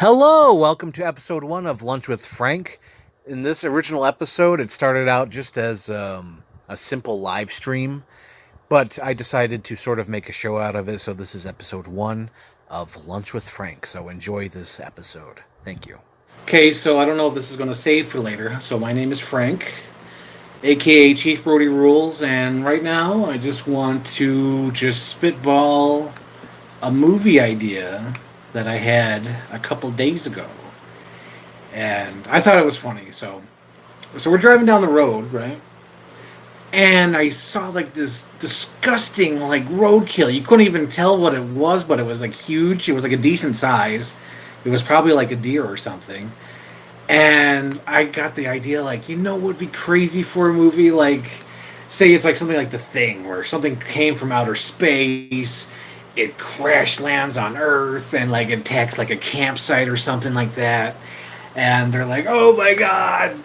Hello, welcome to episode 1 of Lunch with Frank. In this original episode, it started out just as a simple live stream, but I decided to sort of make a show out of it, so this is episode 1 of Lunch with Frank. So enjoy this episode. Thank you. Okay, so I don't know if this is going to save for later. So my name is Frank, aka chiefbrodyrules, and right now I just want to spitball a movie idea that I had a couple days ago, and I thought it was funny. So we're driving down the road, right? And I saw like this disgusting like roadkill. You couldn't even tell what it was, but it was like huge. It was like a decent size. It was probably like a deer or something. And I got the idea, like, what would be crazy for a movie? Like, say it's like something like The Thing, where something came from outer space. It crash lands on Earth and like attacks like a campsite or something like that, and they're like, oh my god,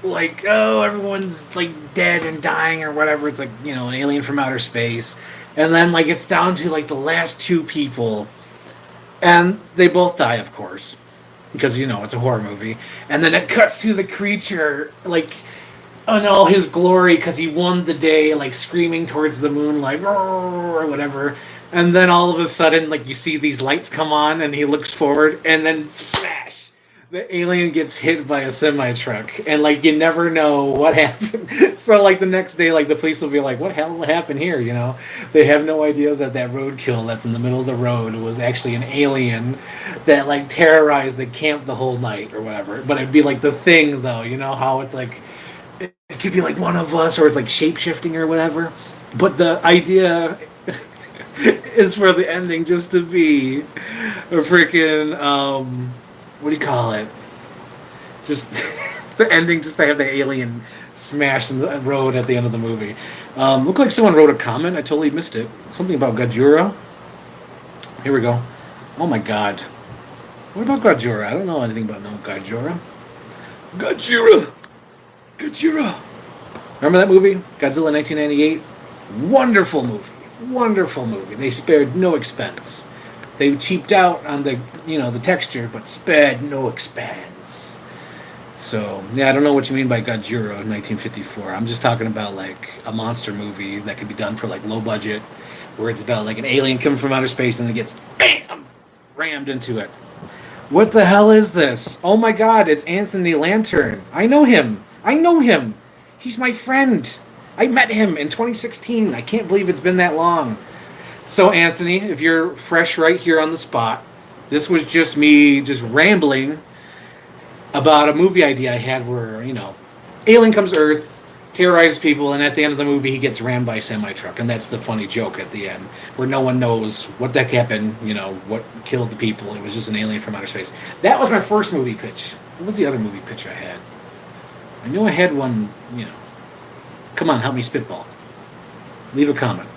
like, oh, everyone's like dead and dying or whatever. It's like, an alien from outer space, and then like it's down to like the last two people, and they both die, of course, because it's a horror movie. And then it cuts to the creature like in all his glory, because he won the day, like screaming towards the moon, like, or whatever. And then all of a sudden, like, you see these lights come on, and he looks forward, and then smash! The alien gets hit by a semi-truck, and like you never know what happened. So like the next day, like the police will be like, "What hell happened here?" They have no idea that roadkill that's in the middle of the road was actually an alien that like terrorized the camp the whole night or whatever. But it'd be like The Thing, though. How it's like, it could be like one of us, or it's like shape-shifting or whatever. But the idea is for the ending just to be a freaking, what do you call it? Just the ending, just to have the alien smashed in the road at the end of the movie. Looked like someone wrote a comment. I totally missed it. Something about Godzilla. Here we go. Oh my god. What about Godzilla? I don't know anything about Godzilla. Godzilla! Remember that movie? Godzilla 1998? Wonderful movie. Wonderful movie. They spared no expense. They cheaped out on the, the texture, but spared no expense. So, yeah, I don't know what you mean by Godzilla 1954. I'm just talking about, like, a monster movie that could be done for, like, low budget, where it's about, like, an alien coming from outer space and it gets, BAM! Rammed into it. What the hell is this? Oh my god, it's Anthony Lantern. I know him. He's my friend. I met him in 2016. I can't believe it's been that long. So, Anthony, if you're fresh right here on the spot, this was just me just rambling about a movie idea I had where, alien comes to Earth, terrorizes people, and at the end of the movie he gets rammed by a semi-truck. And that's the funny joke at the end, where no one knows what the heck happened, what killed the people. It was just an alien from outer space. That was my first movie pitch. What was the other movie pitch I had? I knew I had one, Come on, help me spitball. Leave a comment.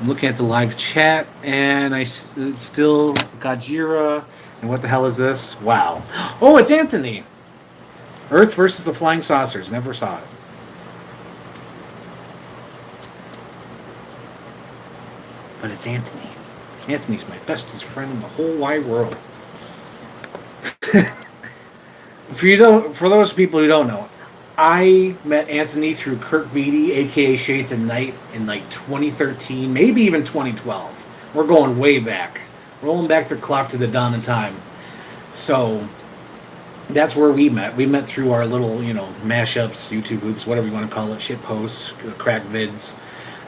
I'm looking at the live chat, and it's still Godzilla. And what the hell is this? Wow. Oh, it's Anthony. Earth versus the Flying Saucers. Never saw it. But it's Anthony. Anthony's my bestest friend in the whole wide world. For those people who don't know, I met Anthony through Kirk Beatty, aka ShadesAtKnight, in like 2013, maybe even 2012. We're going way back. Rolling back the clock to the dawn of time. So that's where we met. We met through our little, mashups, YouTube hoops, whatever you want to call it, shit posts, crack vids.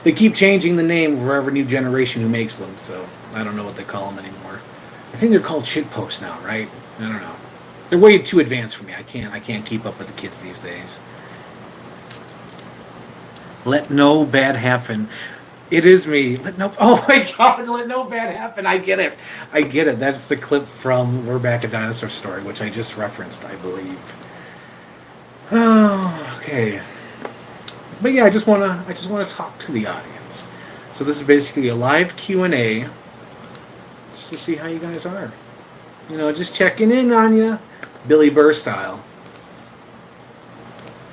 They keep changing the name for every new generation who makes them, so I don't know what they call them anymore. I think they're called shit posts now, right? I don't know. They're way too advanced for me. I can't keep up with the kids these days. Let no bad happen. It is me. Oh my god, let no bad happen. I get it. That's the clip from We're Back, a Dinosaur Story, which I just referenced, I believe. Oh, okay. But yeah, I just wanna talk to the audience. So this is basically a live Q&A, just to see how you guys are. Just checking in on you. Billy Burr style.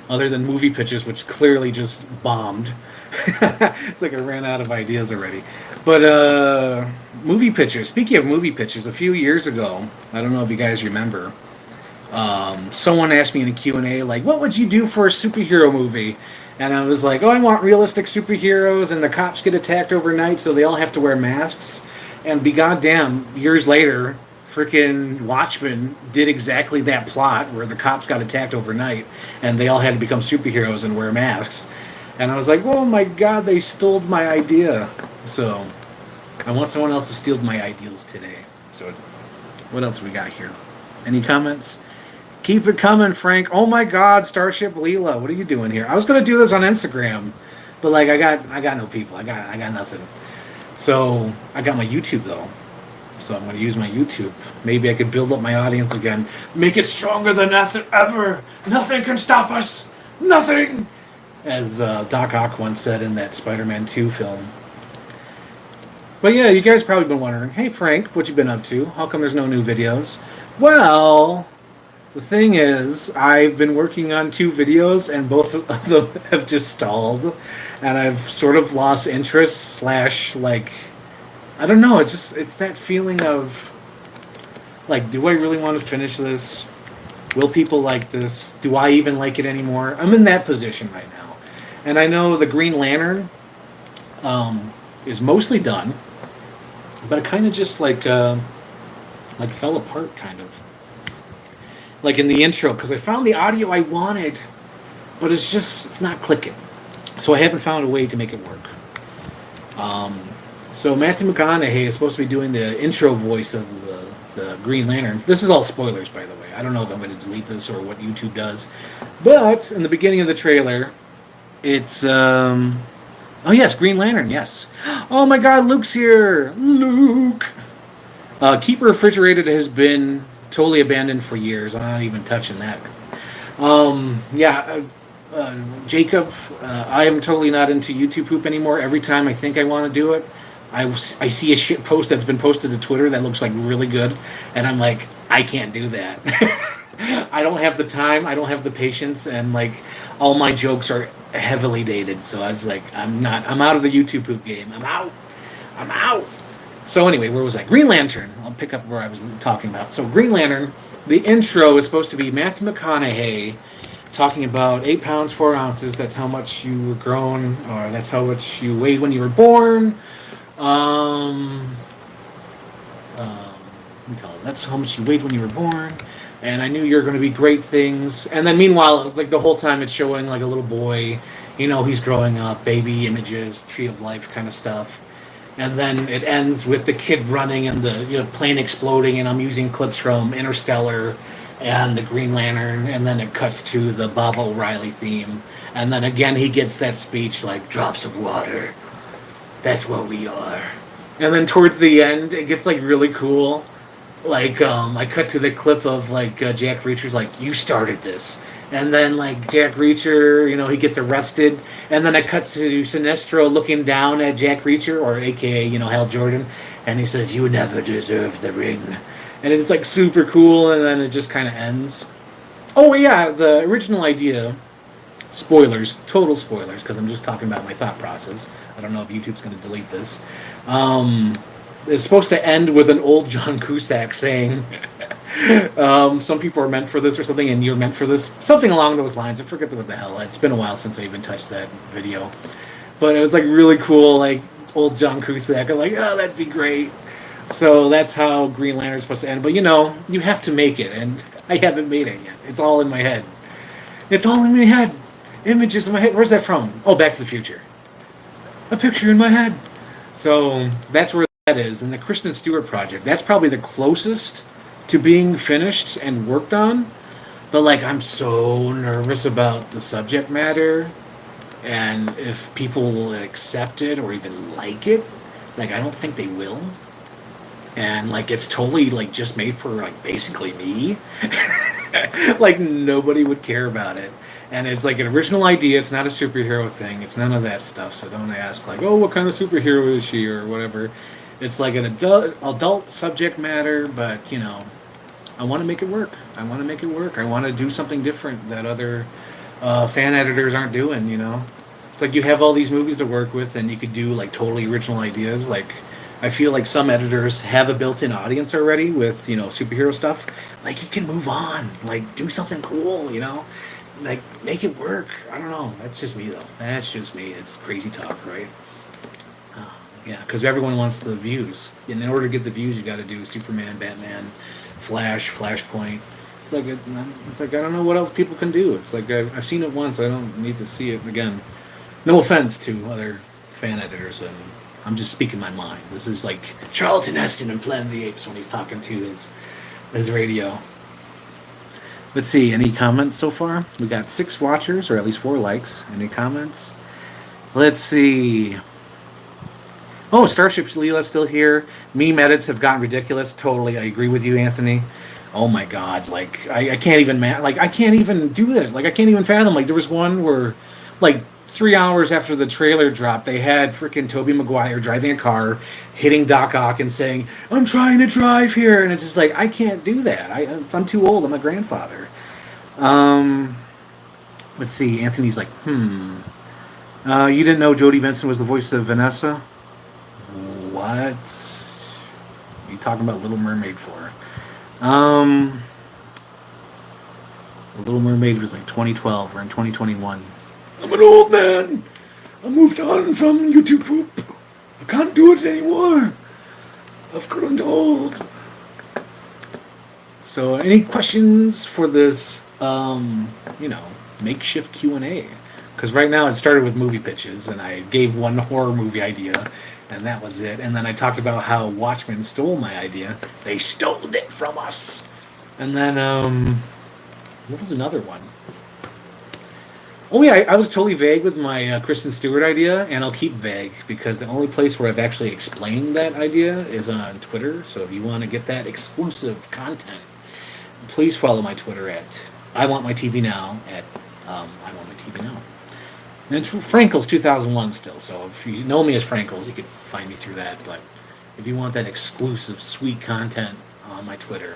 other than movie pitches, which clearly just bombed. It's like I ran out of ideas already. But movie pitches. Speaking of movie pitches, a few years ago, I don't know if you guys remember, someone asked me in a Q&A, like, what would you do for a superhero movie? And I was like, oh, I want realistic superheroes, and the cops get attacked overnight, so they all have to wear masks. And be goddamn, years later, freaking Watchmen did exactly that plot, where the cops got attacked overnight, and they all had to become superheroes and wear masks. And I was like, oh my god, they stole my idea. So, I want someone else to steal my ideals today. So, what else we got here? Any comments? Keep it coming, Frank. Oh my god, Starship Leela, what are you doing here? I was gonna do this on Instagram, but like I got no people. I got nothing. So I got my YouTube though. So I'm gonna use my YouTube. Maybe I could build up my audience again. Make it stronger than ever. Nothing can stop us. Nothing. As Doc Ock once said in that Spider-Man 2 film. But yeah, you guys probably been wondering, hey Frank, what you been up to? How come there's no new videos? Well, the thing is, I've been working on 2 videos, and both of them have just stalled, and I've sort of lost interest / like, I don't know, it's that feeling of, like, do I really want to finish this? Will people like this? Do I even like it anymore? I'm in that position right now. And I know the Green Lantern is mostly done, but it kind of just, like fell apart, kind of. Like in the intro, because I found the audio I wanted, but it's not clicking. So I haven't found a way to make it work. So Matthew McConaughey is supposed to be doing the intro voice of the Green Lantern. This is all spoilers, by the way. I don't know if I'm going to delete this or what YouTube does. But in the beginning of the trailer, it's... oh yes, Green Lantern, yes. Oh my god, Luke's here! Luke! Keep Refrigerated has been totally abandoned for years. I'm not even touching that. Jacob, I am totally not into YouTube poop anymore. Every time I think I want to do it, I see a shit post that's been posted to Twitter that looks like really good, and I'm like, I can't do that. I don't have the time, I don't have the patience, and like all my jokes are heavily dated. So I was like, I'm out of the YouTube poop game. I'm out. So anyway, where was I? Green Lantern. I'll pick up where I was talking about. So Green Lantern, the intro is supposed to be Matthew McConaughey talking about 8 pounds, 4 ounces. That's how much you were grown, or that's how much you weighed when you were born. That's how much you weighed when you were born. And I knew you were going to be great things. And then meanwhile, like the whole time it's showing like a little boy, he's growing up, baby images, tree of life kind of stuff. And then it ends with the kid running and the plane exploding, and I'm using clips from Interstellar and the Green Lantern, and then it cuts to the Bob O'Reilly theme. And then again he gets that speech like, drops of water, that's what we are. And then towards the end it gets like really cool. Like I cut to the clip of like Jack Reacher's like, you started this. And then, like, Jack Reacher, he gets arrested. And then it cuts to Sinestro looking down at Jack Reacher, or a.k.a., Hal Jordan. And he says, you never deserve the ring. And it's, like, super cool, and then it just kind of ends. Oh, yeah, the original idea, spoilers, total spoilers, because I'm just talking about my thought process. I don't know if YouTube's going to delete this. It's supposed to end with an old John Cusack saying, some people are meant for this or something, and you're meant for this. Something along those lines. I forget what the hell. It's been a while since I even touched that video. But it was like really cool, like old John Cusack. I'm like, oh, that'd be great. So that's how Green Lantern's supposed to end. But you have to make it, and I haven't made it yet. It's all in my head. It's all in my head. Images in my head. Where's that from? Oh, Back to the Future. A picture in my head. So that's where that is. And the Kristen Stewart project, that's probably the closest to being finished and worked on. But like, I'm so nervous about the subject matter, and if people will accept it or even like it. Like, I don't think they will. And like, it's totally like just made for like basically me. Like, nobody would care about it. And it's like an original idea. It's not a superhero thing. It's none of that stuff. So don't ask like, oh, what kind of superhero is she or whatever. It's like an adult subject matter, but I want to make it work. I want to do something different that other fan editors aren't doing, It's like you have all these movies to work with, and you could do like totally original ideas. Like, I feel like some editors have a built-in audience already with superhero stuff. Like, you can move on, like do something cool, like make it work. I don't know. That's just me though. That's just me. It's crazy talk, right? Yeah, because everyone wants the views. And in order to get the views, you got to do Superman, Batman, Flash, Flashpoint. It's like I don't know what else people can do. It's like I've seen it once. I don't need to see it again. No offense to other fan editors, and I'm just speaking my mind. This is like Charlton Heston in Planet of the Apes when he's talking to his radio. Let's see. Any comments so far? We got 6 watchers, or at least 4 likes. Any comments? Let's see. Oh, Starship Leela's still here. Meme edits have gotten ridiculous. Totally, I agree with you, Anthony. Oh my God, like I can't even I can't even do that. Like I can't even fathom. Like there was one where, like 3 hours after the trailer dropped, they had freaking Tobey Maguire driving a car, hitting Doc Ock and saying, "I'm trying to drive here," and it's just like I can't do that. I'm too old. I'm a grandfather. Let's see. Anthony's like, You didn't know Jodi Benson was the voice of Vanessa? What? Are you talking about Little Mermaid for? Little Mermaid was like 2012. We're in 2021. I'm an old man. I moved on from YouTube poop. I can't do it anymore. I've grown old. So, any questions for this, makeshift Q&A? Because right now it started with movie pitches, and I gave one horror movie idea, and that was it. And then I talked about how Watchmen stole my idea. They stole it from us. And then, what was another one? Oh yeah, I was totally vague with my Kristen Stewart idea, and I'll keep vague because the only place where I've actually explained that idea is on Twitter. So if you want to get that exclusive content, please follow my Twitter at I Want My TV Now at I Want My TV Now. And it's Frankel's 2001 still, so if you know me as Frankel's, you can find me through that. But if you want that exclusive, sweet content on my Twitter,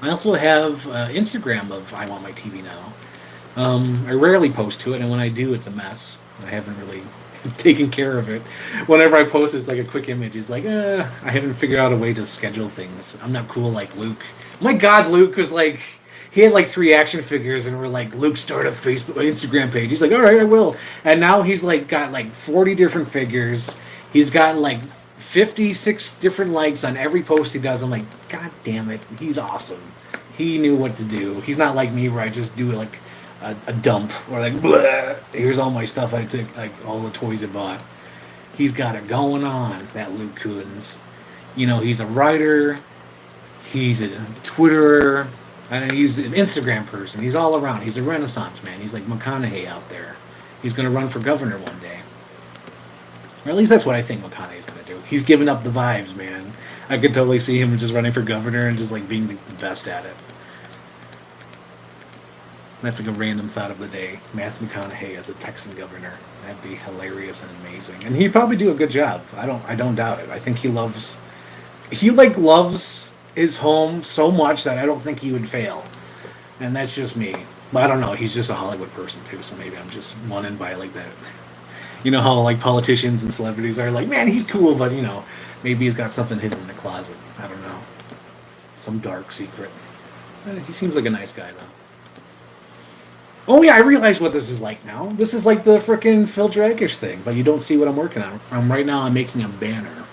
I also have Instagram of I Want My TV Now. I rarely post to it, and when I do, it's a mess. I haven't really taken care of it. Whenever I post, it's like a quick image. It's like, I haven't figured out a way to schedule things. I'm not cool like Luke. My God, Luke was like, he had like 3 action figures, and we're like, Luke, start a Instagram page. He's like, all right, I will. And now he's like got like 40 different figures. He's gotten like 56 different likes on every post he does. I'm like, God damn it, he's awesome. He knew what to do. He's not like me where I just do like a dump or like, bleh, here's all my stuff I took, like all the toys I bought. He's got it going on, that Luke Kuhns. He's a writer. He's a Twitterer. And he's an Instagram person. He's all around. He's a Renaissance man. He's like McConaughey out there. He's going to run for governor one day. Or at least that's what I think McConaughey's going to do. He's giving up the vibes, man. I could totally see him just running for governor and just like being the best at it. That's like a random thought of the day. Matthew McConaughey as a Texan governor. That'd be hilarious and amazing. And he'd probably do a good job. I don't doubt it. I think he loves his home so much that I don't think he would fail. And that's just me. But I don't know. He's just a Hollywood person too, so maybe I'm just won in by like that. You know how like politicians and celebrities are like, man, he's cool, but maybe he's got something hidden in the closet. I don't know. Some dark secret. He seems like a nice guy though. Oh yeah, I realize what this is like now. This is like the frickin' Phil Dragash thing, but you don't see what I'm working on. Right now I'm making a banner.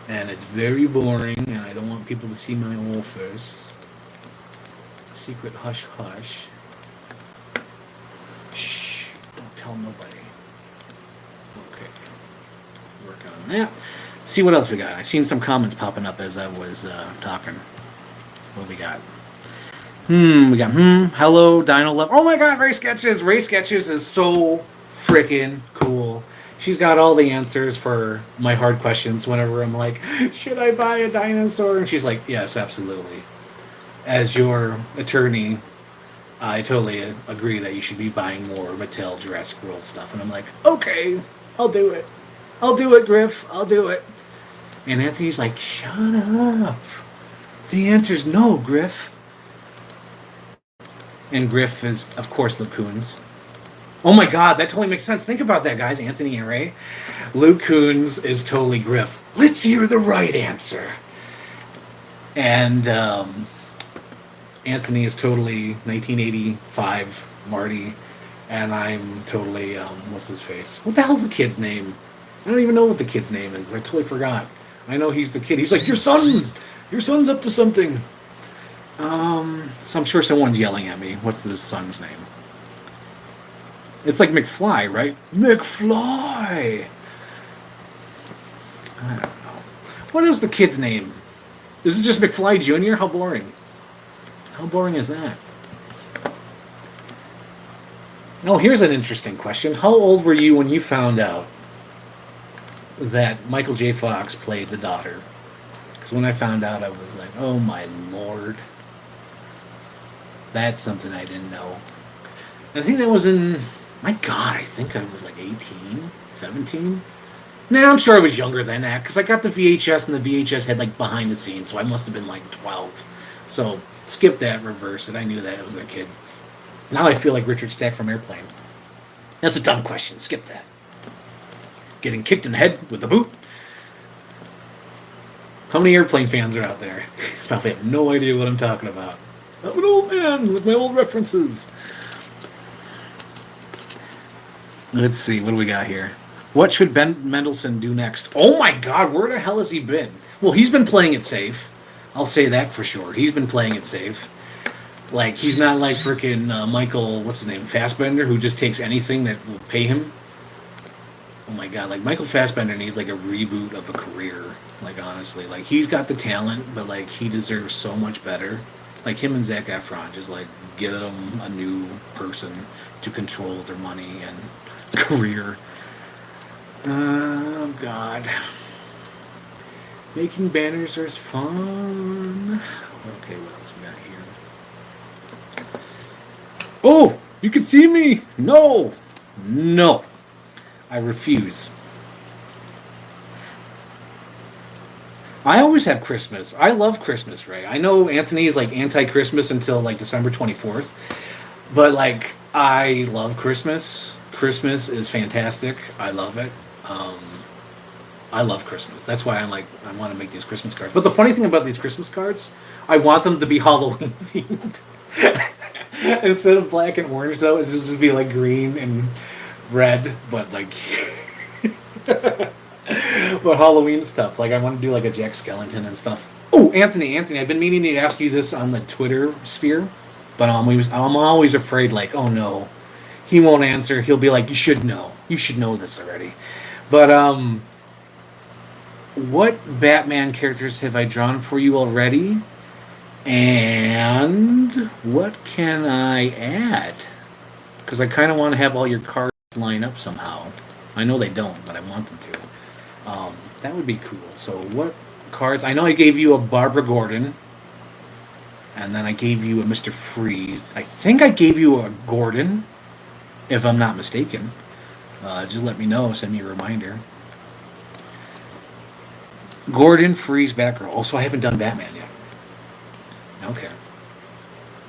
And it's very boring, and I don't want people to see my office. Secret hush hush. Shh, don't tell nobody. Okay, working on that. See what else we got. I seen some comments popping up as I was talking. What we got? We got, hello, Dino Love. Oh my God, RaySketches. RaySketches is so freaking cool. She's got all the answers for my hard questions whenever I'm like, should I buy a dinosaur? And she's like, yes, absolutely. As your attorney, I totally agree that you should be buying more Mattel Jurassic World stuff. And I'm like, okay, I'll do it. I'll do it, Griff. I'll do it. And Anthony's like, shut up. The answer's no, Griff. And Griff is, of course, Luke Kuhns. Oh my God, that totally makes sense. Think about that, guys. Anthony and Ray. Luke Kuhns is totally Griff. Let's hear the right answer. And Anthony is totally 1985 Marty. And I'm totally, what's his face? What the hell's the kid's name? I don't even know what the kid's name is. I totally forgot. I know he's the kid. He's like, your son's up to something. So I'm sure someone's yelling at me. What's this son's name? It's like McFly, right? McFly! I don't know. What is the kid's name? Is it just McFly Jr.? How boring. How boring is that? Oh, here's an interesting question. How old were you when you found out that Michael J. Fox played the daughter? Because when I found out, I was like, oh my lord. That's something I didn't know. I think that was in... My God, I think I was like 18, 17. Nah, I'm sure I was younger than that, because I got the VHS, and the VHS had like behind the scenes, so I must have been like 12. So, skip that, reverse it. I knew that I was a kid. Now I feel like Richard Stack from Airplane. That's a dumb question. Skip that. Getting kicked in the head with a boot. How many Airplane fans are out there? Probably have no idea what I'm talking about. I'm an old man with my old references. Let's see, what do we got here? What should Ben Mendelsohn do next? Oh my God, where the hell has he been? Well, he's been playing it safe. I'll say that for sure. He's been playing it safe. Like, he's not like freaking Michael, what's his name, Fassbender, who just takes anything that will pay him. Oh my God, like, Michael Fassbender needs like a reboot of a career. Like, honestly, like, he's got the talent, but like, he deserves so much better. Like, him and Zac Efron, just like, get them a new person to control their money and career. Oh God. Making banners is fun. Okay, what else we got here? Oh, you can see me. No, I refuse. I always have Christmas. I love Christmas, Ray. I know Anthony is like anti-Christmas until like December 24th, but like, I love Christmas. Christmas is fantastic. I love it. I love Christmas. That's why I want to make these Christmas cards. But the funny thing about these Christmas cards, I want them to be Halloween themed. Instead of black and orange, though, it just be like green and red, but like, but Halloween stuff. Like, I want to do like a Jack Skellington and stuff. Oh, Anthony, I've been meaning to ask you this on the Twitter sphere, but I'm always afraid, like, oh no, he won't answer. He'll be like, you should know this already. But what Batman characters have I drawn for you already? And what can I add? Because I kind of want to have all your cards line up somehow. I know they don't, but I want them to. That would be cool. So what cards? I know I gave you a Barbara Gordon. And then I gave you a Mr. Freeze. I think I gave you a Gordon, if I'm not mistaken. Just let me know. Send me a reminder. Gordon, Freeze, Batgirl. Oh, so I haven't done Batman yet. Okay.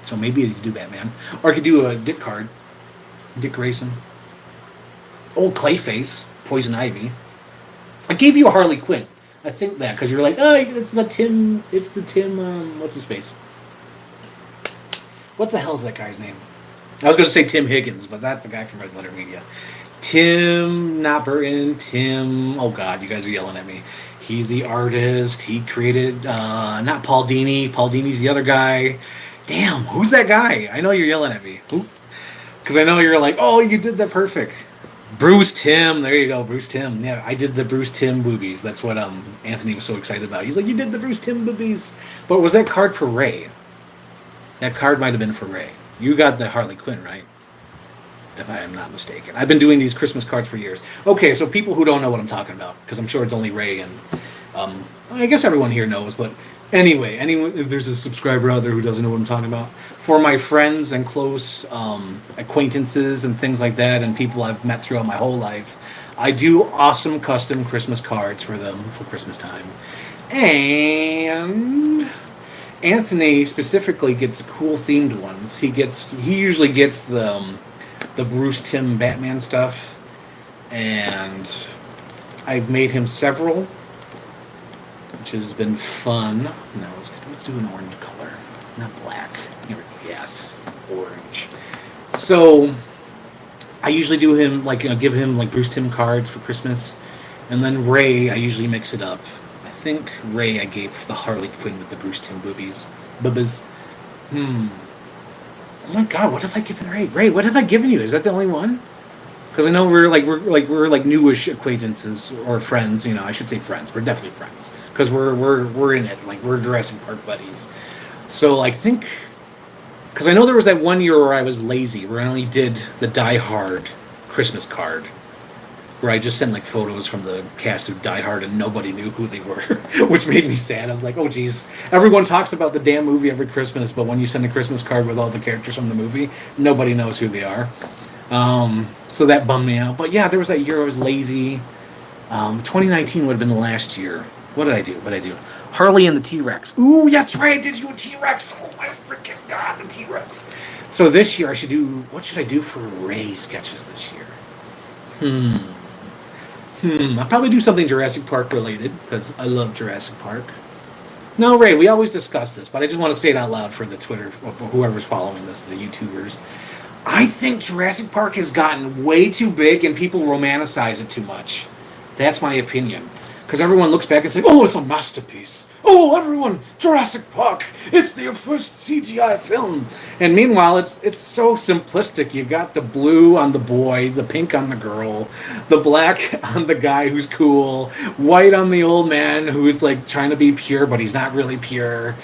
So maybe I could do Batman. Or I could do a Dick card. Dick Grayson. Oh, Clayface. Poison Ivy. I gave you a Harley Quinn. I think that, because you're like, oh, it's the Tim, what's his face? What the hell is that guy's name? I was going to say Tim Higgins, but that's the guy from Red Letter Media. Tim, not Burton, Tim, oh God, you guys are yelling at me. He's the artist. He created, not Paul Dini. Paul Dini's the other guy. Damn, who's that guy? I know you're yelling at me. Who? Because I know you're like, oh, you did that perfect. Bruce Timm. There you go, Bruce Timm. Yeah, I did the Bruce Timm boobies. That's what Anthony was so excited about. He's like, you did the Bruce Timm boobies. But was that card for Ray? That card might have been for Ray. You got the Harley Quinn, right? If I am not mistaken. I've been doing these Christmas cards for years. Okay, so people who don't know what I'm talking about, because I'm sure it's only Ray and I guess everyone here knows, but anyway, if there's a subscriber out there who doesn't know what I'm talking about, for my friends and close acquaintances and things like that, and people I've met throughout my whole life, I do awesome custom Christmas cards for them for Christmas time. And Anthony specifically gets cool themed ones. He usually gets the Bruce Timm Batman stuff, and I've made him several, which has been fun. No, let's do an orange color, not black. Here we go. Yes, orange. So I usually do him give him like Bruce Timm cards for Christmas, and then Ray I usually mix it up. I think Ray I gave the Harley Quinn with the Bruce Timm boobies. Oh my God, what have I given Ray? Ray, what have I given you? Is that the only one? Because I know we're newish acquaintances or friends. I should say friends. We're definitely friends because we're in it. Like, we're Jurassic Park buddies. So I think, because I know there was that one year where I was lazy, where I only did the Die Hard Christmas card, where I just sent like photos from the cast of Die Hard and nobody knew who they were, which made me sad. I was like, oh geez, everyone talks about the damn movie every Christmas, but when you send a Christmas card with all the characters from the movie, nobody knows who they are. So that bummed me out. But yeah, there was that year I was lazy. 2019 would have been the last year. What did I do? Harley and the T-Rex. Ooh, that's right, I did you a T-Rex. Oh my freaking God, the T-Rex. So this year what should I do for RaySketches this year? I'll probably do something Jurassic Park related, because I love Jurassic Park. No, Ray, we always discuss this, but I just want to say it out loud for the Twitter, whoever's following this, the YouTubers. I think Jurassic Park has gotten way too big and people romanticize it too much. That's my opinion. Because everyone looks back and says, oh, it's a masterpiece. Oh, everyone, Jurassic Park, it's their first CGI film. And meanwhile, it's so simplistic. You got the blue on the boy, the pink on the girl, the black on the guy who's cool, white on the old man who's like trying to be pure, but he's not really pure.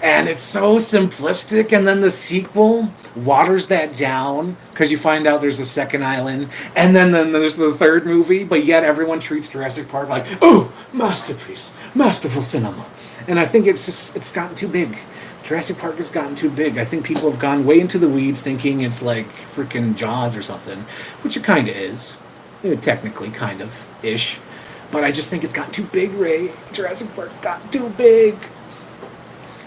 And it's so simplistic. And then the sequel waters that down because you find out there's a second island, and then there's the third movie, but yet everyone treats Jurassic Park like, oh, masterpiece, masterful cinema. And I think it's gotten too big. Jurassic Park has gotten too big. I think people have gone way into the weeds thinking it's like freaking Jaws or something, which it kind of is. Technically, kind of, ish. But I just think it's gotten too big, Ray. Jurassic Park's gotten too big.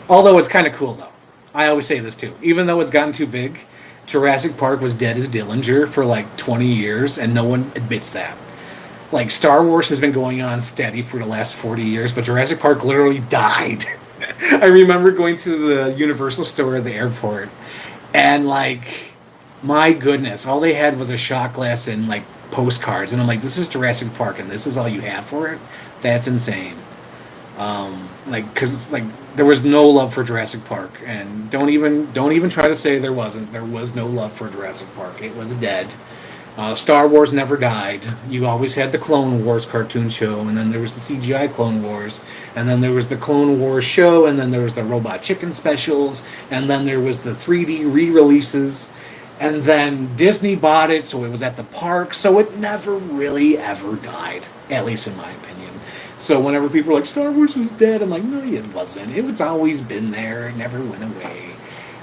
Although it's kind of cool, though. I always say this, too. Even though it's gotten too big, Jurassic Park was dead as Dillinger for like 20 years, and no one admits that. Like, Star Wars has been going on steady for the last 40 years, but Jurassic Park literally died. I remember going to the Universal store at the airport, and, like, my goodness, all they had was a shot glass and, like, postcards. And I'm like, this is Jurassic Park, and this is all you have for it? That's insane. Because there was no love for Jurassic Park, and don't even try to say there wasn't. There was no love for Jurassic Park. It was dead. Star Wars never died. You always had the Clone Wars cartoon show, and then there was the CGI Clone Wars, and then there was the Clone Wars show, and then there was the Robot Chicken specials, and then there was the 3D re-releases, and then Disney bought it, so it was at the park, so it never really ever died, at least in my opinion. So whenever people are like, Star Wars was dead, I'm like, no, it wasn't. It's always been there. It never went away.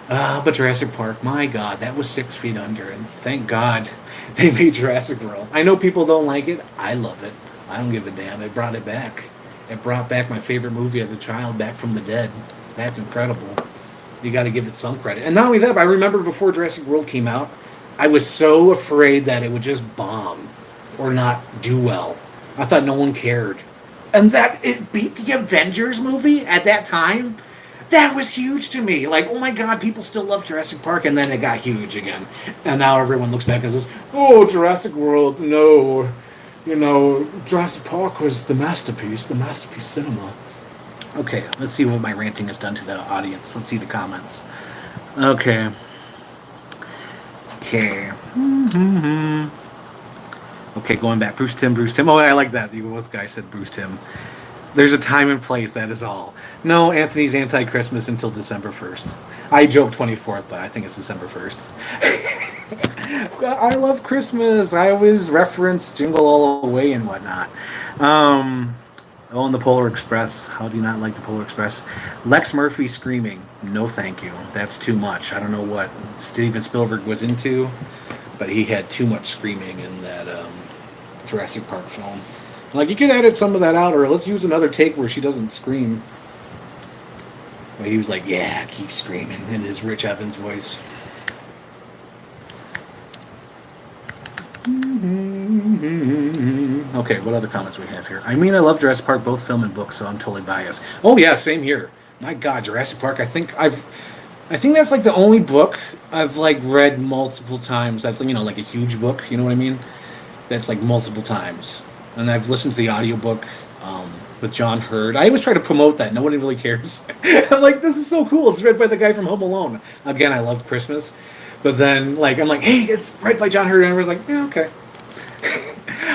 But Jurassic Park, my God, that was 6 feet under, and thank God they made Jurassic World. I know people don't like it. I love it. I don't give a damn. It brought it back. It brought back my favorite movie as a child, back from the dead. That's incredible. You got to give it some credit. And not only that, but I remember before Jurassic World came out, I was so afraid that it would just bomb or not do well. I thought no one cared. And that it beat the Avengers movie at that time, that was huge to me. Like, oh my God, people still love Jurassic Park, and then it got huge again. And now everyone looks back and says, oh, Jurassic World, no. Jurassic Park was the masterpiece cinema. Okay, let's see what my ranting has done to the audience. Let's see the comments. Okay. Okay, going back. Bruce Timm. Oh, I like that. This guy said Bruce Timm. There's a time and place, that is all. No, Anthony's anti-Christmas until December 1st. I joke 24th, but I think it's December 1st. I love Christmas. I always reference Jingle All the Way and whatnot. And the Polar Express. How do you not like the Polar Express? Lex Murphy screaming. No, thank you. That's too much. I don't know what Steven Spielberg was into, but he had too much screaming in that Jurassic Park film. Like, you could edit some of that out, or let's use another take where she doesn't scream. Where he was like, yeah, keep screaming in his Rich Evans voice. Okay, what other comments we have here? I mean, I love Jurassic Park, both film and book, so I'm totally biased. Oh yeah, same here. My God, Jurassic Park. I think that's like the only book I've like read multiple times. That's like a huge book. You know what I mean? That's like multiple times, and I've listened to the audiobook with John Hurd. I always try to promote that. Nobody really cares. I'm like, this is so cool. It's read by the guy from Home Alone. Again, I love Christmas, but then I'm like, hey, it's read by John Hurd, and everyone's like, yeah, okay.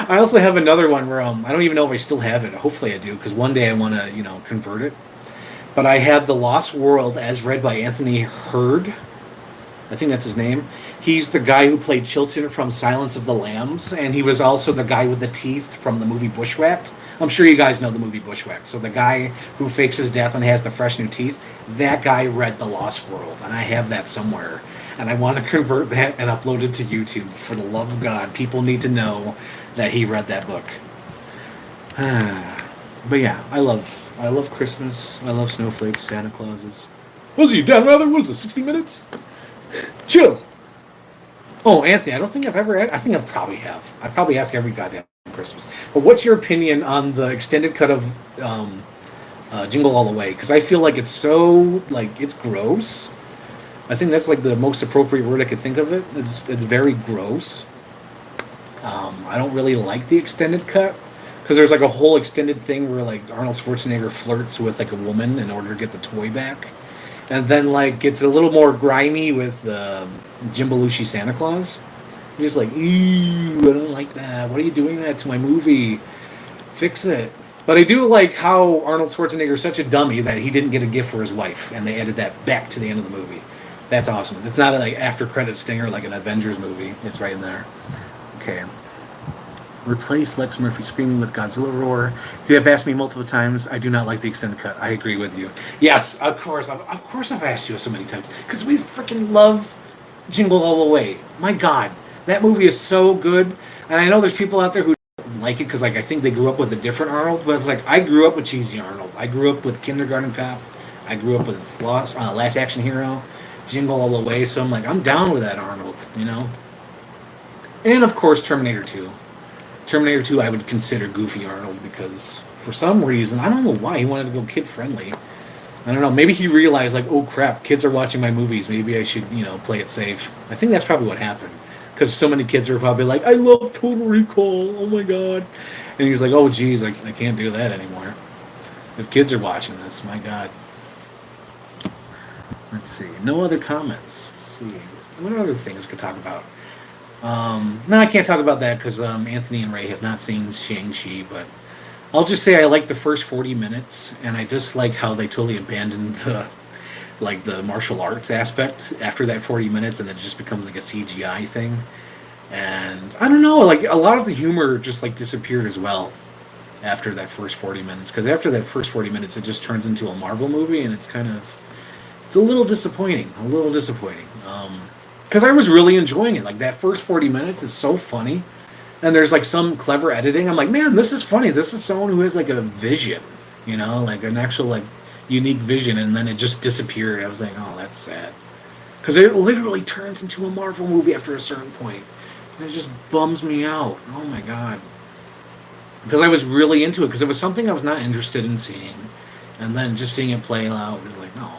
I also have another one where I don't even know if I still have it. Hopefully I do, because one day I want to convert it. But I have The Lost World as read by Anthony Hurd. I think that's his name. He's the guy who played Chilton from Silence of the Lambs, and he was also the guy with the teeth from the movie Bushwhacked. I'm sure you guys know the movie Bushwhacked. So the guy who fakes his death and has the fresh new teeth, that guy read The Lost World, and I have that somewhere. And I want to convert that and upload it to YouTube. For the love of God, people need to know that he read that book. But yeah, I love Christmas. I love snowflakes, Santa Clauses. Was he dead rather? What is it, 60 minutes? Chill. Oh, Anthony, I don't think I've ever... I think I probably have. I probably ask every goddamn Christmas. But what's your opinion on the extended cut of Jingle All the Way? Because I feel like it's so... it's gross. I think that's the most appropriate word I could think of it. It's very gross. I don't really like the extended cut because there's a whole extended thing where Arnold Schwarzenegger flirts with a woman in order to get the toy back, and then it's a little more grimy with Jim Belushi Santa Claus. He's just ew, I don't like that. What are you doing that to my movie? Fix it. But I do like how Arnold Schwarzenegger is such a dummy that he didn't get a gift for his wife, and they added that back to the end of the movie. That's awesome. It's not a after credit stinger like an Avengers movie. It's right in there. Okay. Replace Lex Murphy screaming with Godzilla roar. You have asked me multiple times. I do not like the extended cut. I agree with you. Yes, of course. Of course I've asked you so many times. Because we freaking love Jingle All the Way. My God. That movie is so good. And I know there's people out there who don't like it because I think they grew up with a different Arnold. But it's I grew up with cheesy Arnold. I grew up with Kindergarten Cop. I grew up with Last Action Hero. Jingle All the Way, so I'm down with that Arnold, And of course, Terminator 2. Terminator 2 I would consider Goofy Arnold because for some reason, I don't know why, he wanted to go kid-friendly. I don't know, maybe he realized, oh crap, kids are watching my movies, maybe I should, play it safe. I think that's probably what happened. Because so many kids are probably I love Total Recall, oh my God. And he's oh geez, I can't do that anymore. If kids are watching this, my God. Let's see. No other comments. Let's see. What other things could talk about? No, I can't talk about that because Anthony and Ray have not seen Shang Chi, but I'll just say I like the first 40 minutes, and I just like how they totally abandoned the martial arts aspect after that 40 minutes, and it just becomes a CGI thing. And I don't know, a lot of the humor just disappeared as well after that first 40 minutes, because after that first 40 minutes, it just turns into a Marvel movie, and it's a little disappointing. Because I was really enjoying it. That first 40 minutes is so funny. And there's some clever editing. I'm man, this is funny. This is someone who has a vision, an actual unique vision. And then it just disappeared. I was oh, that's sad. Because it literally turns into a Marvel movie after a certain point. And it just bums me out. Oh my God. Because I was really into it. Because it was something I was not interested in seeing. And then just seeing it play out was no.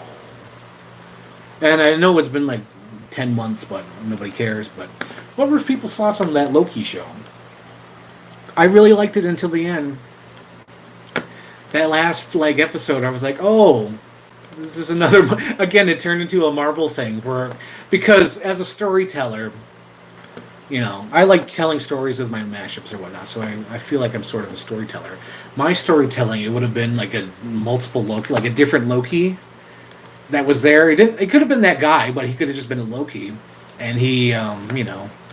And I know it's been 10 months, but nobody cares. But what were people's thoughts on that Loki show? I really liked it until the end. That last episode, I was oh, this is another... Again, it turned into a Marvel thing. Because as a storyteller, I like telling stories with my mashups or whatnot, so I feel I'm sort of a storyteller. My storytelling, it would have been a multiple Loki, a different Loki that was there. It could have been that guy, but he could have just been a Loki, and he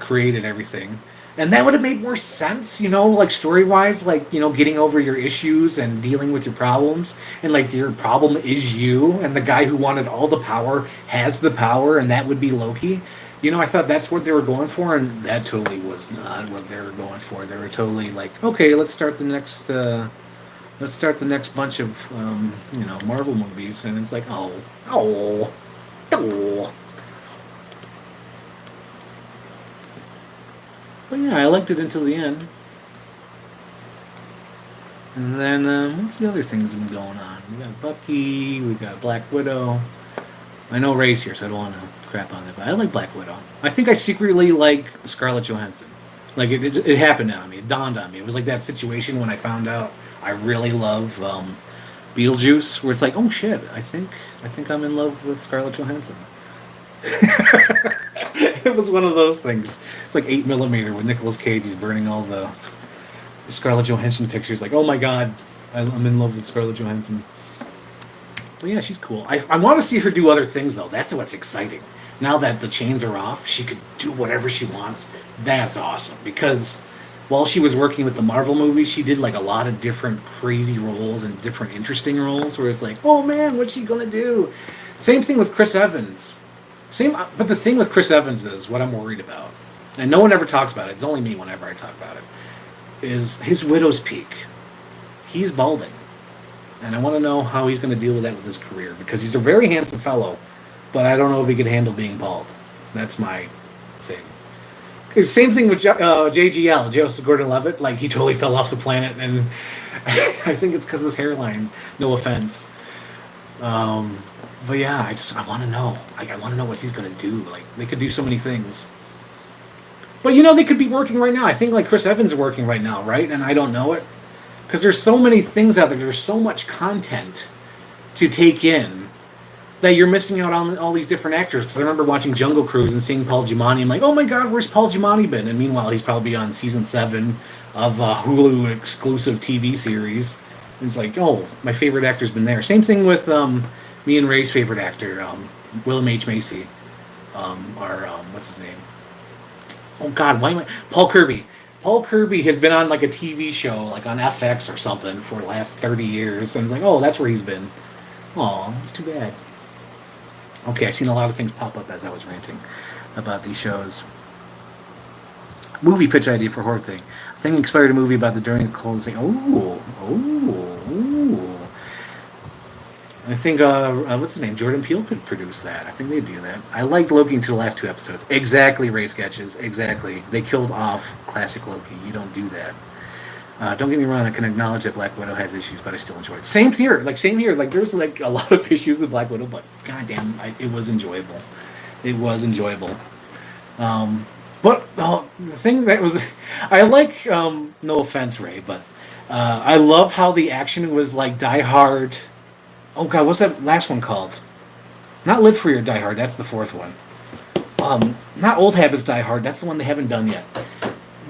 created everything, and that would have made more sense, story wise, getting over your issues and dealing with your problems, and your problem is you, and the guy who wanted all the power has the power, and that would be Loki. I thought that's what they were going for, and that totally was not what they were going for. They were totally okay, let's start the next let's start the next bunch of, Marvel movies. And it's like, oh. But yeah, I liked it until the end. And then, what's the other things been going on? We got Bucky, we got Black Widow. I know Ray's here, so I don't want to crap on it, but I like Black Widow. I think I secretly like Scarlett Johansson. Like, it happened on me. It dawned on me. It was like that situation when I found out I really love Beetlejuice, where it's like, oh shit, I think I'm in love with Scarlett Johansson. It was one of those things. It's like 8mm with Nicolas Cage. He's burning all the Scarlett Johansson pictures. Like, oh my god, I'm in love with Scarlett Johansson. But yeah, she's cool. I want to see her do other things, though. That's what's exciting. Now that the chains are off, she could do whatever she wants. That's awesome. Because while she was working with the Marvel movies, she did like a lot of different crazy roles and different interesting roles where it's like, oh man, what's she going to do? Same thing with Chris Evans. But the thing with Chris Evans is what I'm worried about. And no one ever talks about it. It's only me whenever I talk about it. Is his widow's peak. He's balding. And I want to know how he's going to deal with that with his career. Because he's a very handsome fellow. But I don't know if he can handle being bald. That's my thing. Same thing with JGL, Joseph Gordon-Levitt. Like, he totally fell off the planet. And I think it's because of his hairline. No offense. But yeah, I want to know. Like, I want to know what he's going to do. Like, they could do so many things. But, they could be working right now. I think, like, Chris Evans is working right now, right? And I don't know it. Because there's so many things out there. There's so much content to take in that you're missing out on all these different actors. Because I remember watching Jungle Cruise and seeing Paul Giamatti. I'm like, oh my god, where's Paul Giamatti been? And meanwhile, he's probably on season 7 of a Hulu exclusive TV series. And it's like, oh, my favorite actor's been there. Same thing with me and Ray's favorite actor, William H. Macy. What's his name? Oh god, why am I... Paul Kirby. Paul Kirby has been on like a TV show, like on FX or something, for the last 30 years. And I'm like, oh, that's where he's been. Oh, that's too bad. Okay, I've seen a lot of things pop up as I was ranting about these shows. Movie pitch idea for horror thing. Thing inspired a movie about the during the cold thing. Ooh. I think, what's his name? Jordan Peele could produce that. I think they'd do that. I liked Loki until the last 2 episodes. Exactly, RaySketches. Exactly. They killed off classic Loki. You don't do that. Don't get me wrong, I can acknowledge that Black Widow has issues, but I still enjoy it. Same here. Like, there's, like, a lot of issues with Black Widow, but goddamn, it was enjoyable. It was enjoyable. But the thing that was... I like, no offense, Ray, but I love how the action was, like, Die Hard... Oh god, what's that last one called? Not Live Free or Die Hard, that's the 4th one. Not Old Habits Die Hard, that's the one they haven't done yet.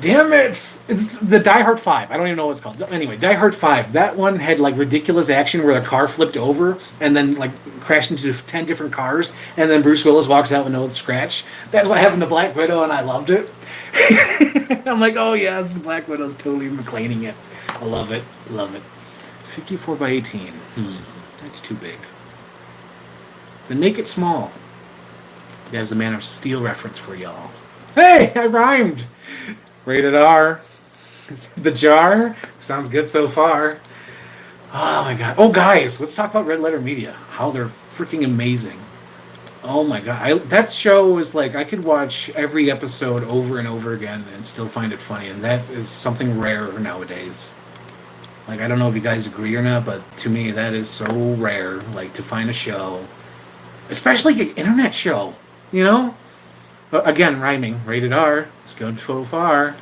Damn it! It's the Die Hard 5. I don't even know what it's called. Anyway, Die Hard 5. That one had like ridiculous action where the car flipped over and then like crashed into 10 different cars, and then Bruce Willis walks out with no scratch. That's what happened to Black Widow, and I loved it. I'm like, oh yes, Black Widow's totally McClaning it. I love it. Love it. 54 by 18. That's too big. Then make it small. There's the Man of Steel reference for y'all. Hey, I rhymed! Rated R. The Jar. Sounds good so far. Oh my god. Oh guys, let's talk about Red Letter Media. How they're freaking amazing. Oh my god. That show is like, I could watch every episode over and over again and still find it funny. And that is something rare nowadays. Like, I don't know if you guys agree or not, but to me, that is so rare, like, to find a show, especially an internet show, you know? Again, rhyming, rated R, it's good so far.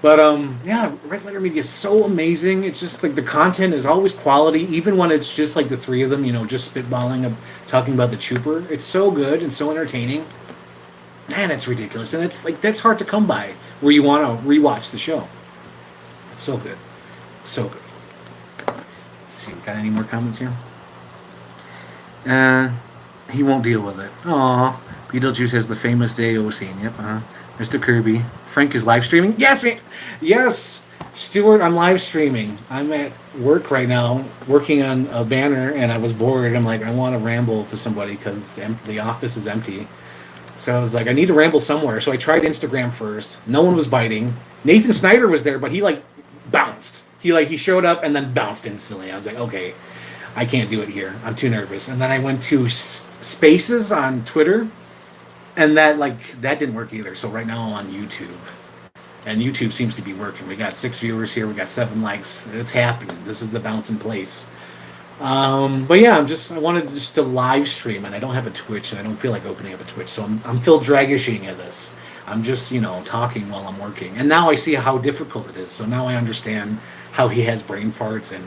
But, yeah, Red Letter Media is so amazing. It's just, like, the content is always quality, even when it's just, like, the 3 of them, you know, just spitballing, talking about the Trooper. It's so good and so entertaining. Man, it's ridiculous. And it's, like, that's hard to come by, where you want to rewatch the show. It's so good. So good. Let's see, got any more comments here? He won't deal with it. Aw. Beetlejuice has the famous Day-O scene. Yep, Mr. Kirby. Frank is live streaming? Yes! Yes! Stewart, I'm live streaming. I'm at work right now, working on a banner, and I was bored. I'm like, I want to ramble to somebody because the office is empty. So I was like, I need to ramble somewhere. So I tried Instagram first. No one was biting. Nathan Snyder was there, but he, like, bounced. He showed up and then bounced instantly. I was like, okay, I can't do it here. I'm too nervous. And then I went to Spaces on Twitter, and that didn't work either. So right now I'm on YouTube, and YouTube seems to be working. We got 6 viewers here. We got 7 likes. It's happening. This is the bouncing place. But yeah, I wanted just to live stream, and I don't have a Twitch, and I don't feel like opening up a Twitch. So I'm Phil Dragashing at this. I'm just, talking while I'm working. And now I see how difficult it is. So now I understand how he has brain farts and,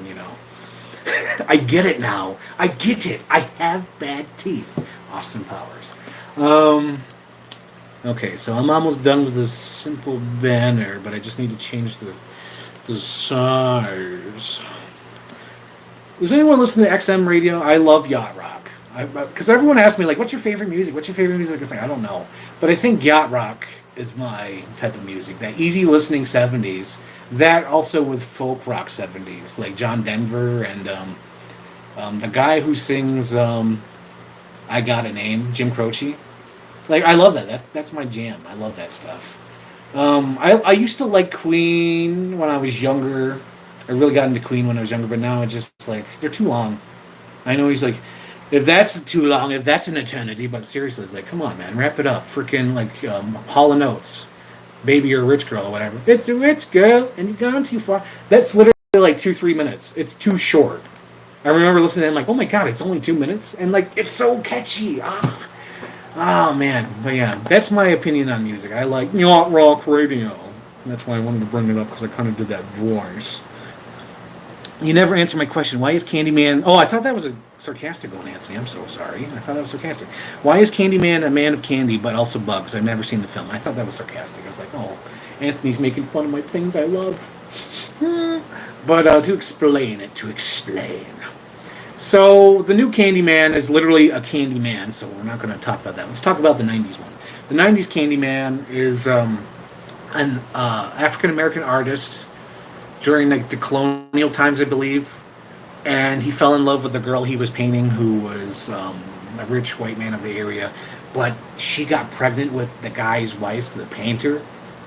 I get it now. I get it. I have bad teeth. Austin Powers. Okay, so I'm almost done with this simple banner, but I just need to change the size. Does anyone listen to XM radio? I love Yacht Rock. Because everyone asks me, what's your favorite music? What's your favorite music? It's I don't know. But I think Yacht Rock is my type of music. That easy listening 70s. That also with folk rock 70s. Like John Denver and the guy who sings I Got a Name, Jim Croce. I love that. That's my jam. I love that stuff. I used to like Queen when I was younger. I really got into Queen when I was younger, but now it's just they're too long. I know he's if that's too long, if that's an eternity, but seriously, it's come on, man, wrap it up. Freaking Hall & Oates, Baby You're a Rich Girl or whatever. It's a rich girl and you've gone too far. That's literally 2-3 minutes. It's too short. I remember listening to him oh my god, it's only 2 minutes, and it's so catchy. Oh man, but yeah, that's my opinion on music. I like Yacht Rock radio. That's why I wanted to bring it up, because I kind of did that voice. You never answered my question. Why is Candyman... Oh, I thought that was a sarcastic one, Anthony. I'm so sorry. I thought that was sarcastic. Why is Candyman a man of candy, but also bugs? I've never seen the film. I thought that was sarcastic. I was oh, Anthony's making fun of my things I love. But to explain. So, the new Candyman is literally a Candyman, so we're not going to talk about that. Let's talk about the 90s one. The 90s Candyman is an African-American artist during the colonial times, I believe, and he fell in love with the girl he was painting, who was a rich white man of the area, but she got pregnant with the guy's wife, the painter,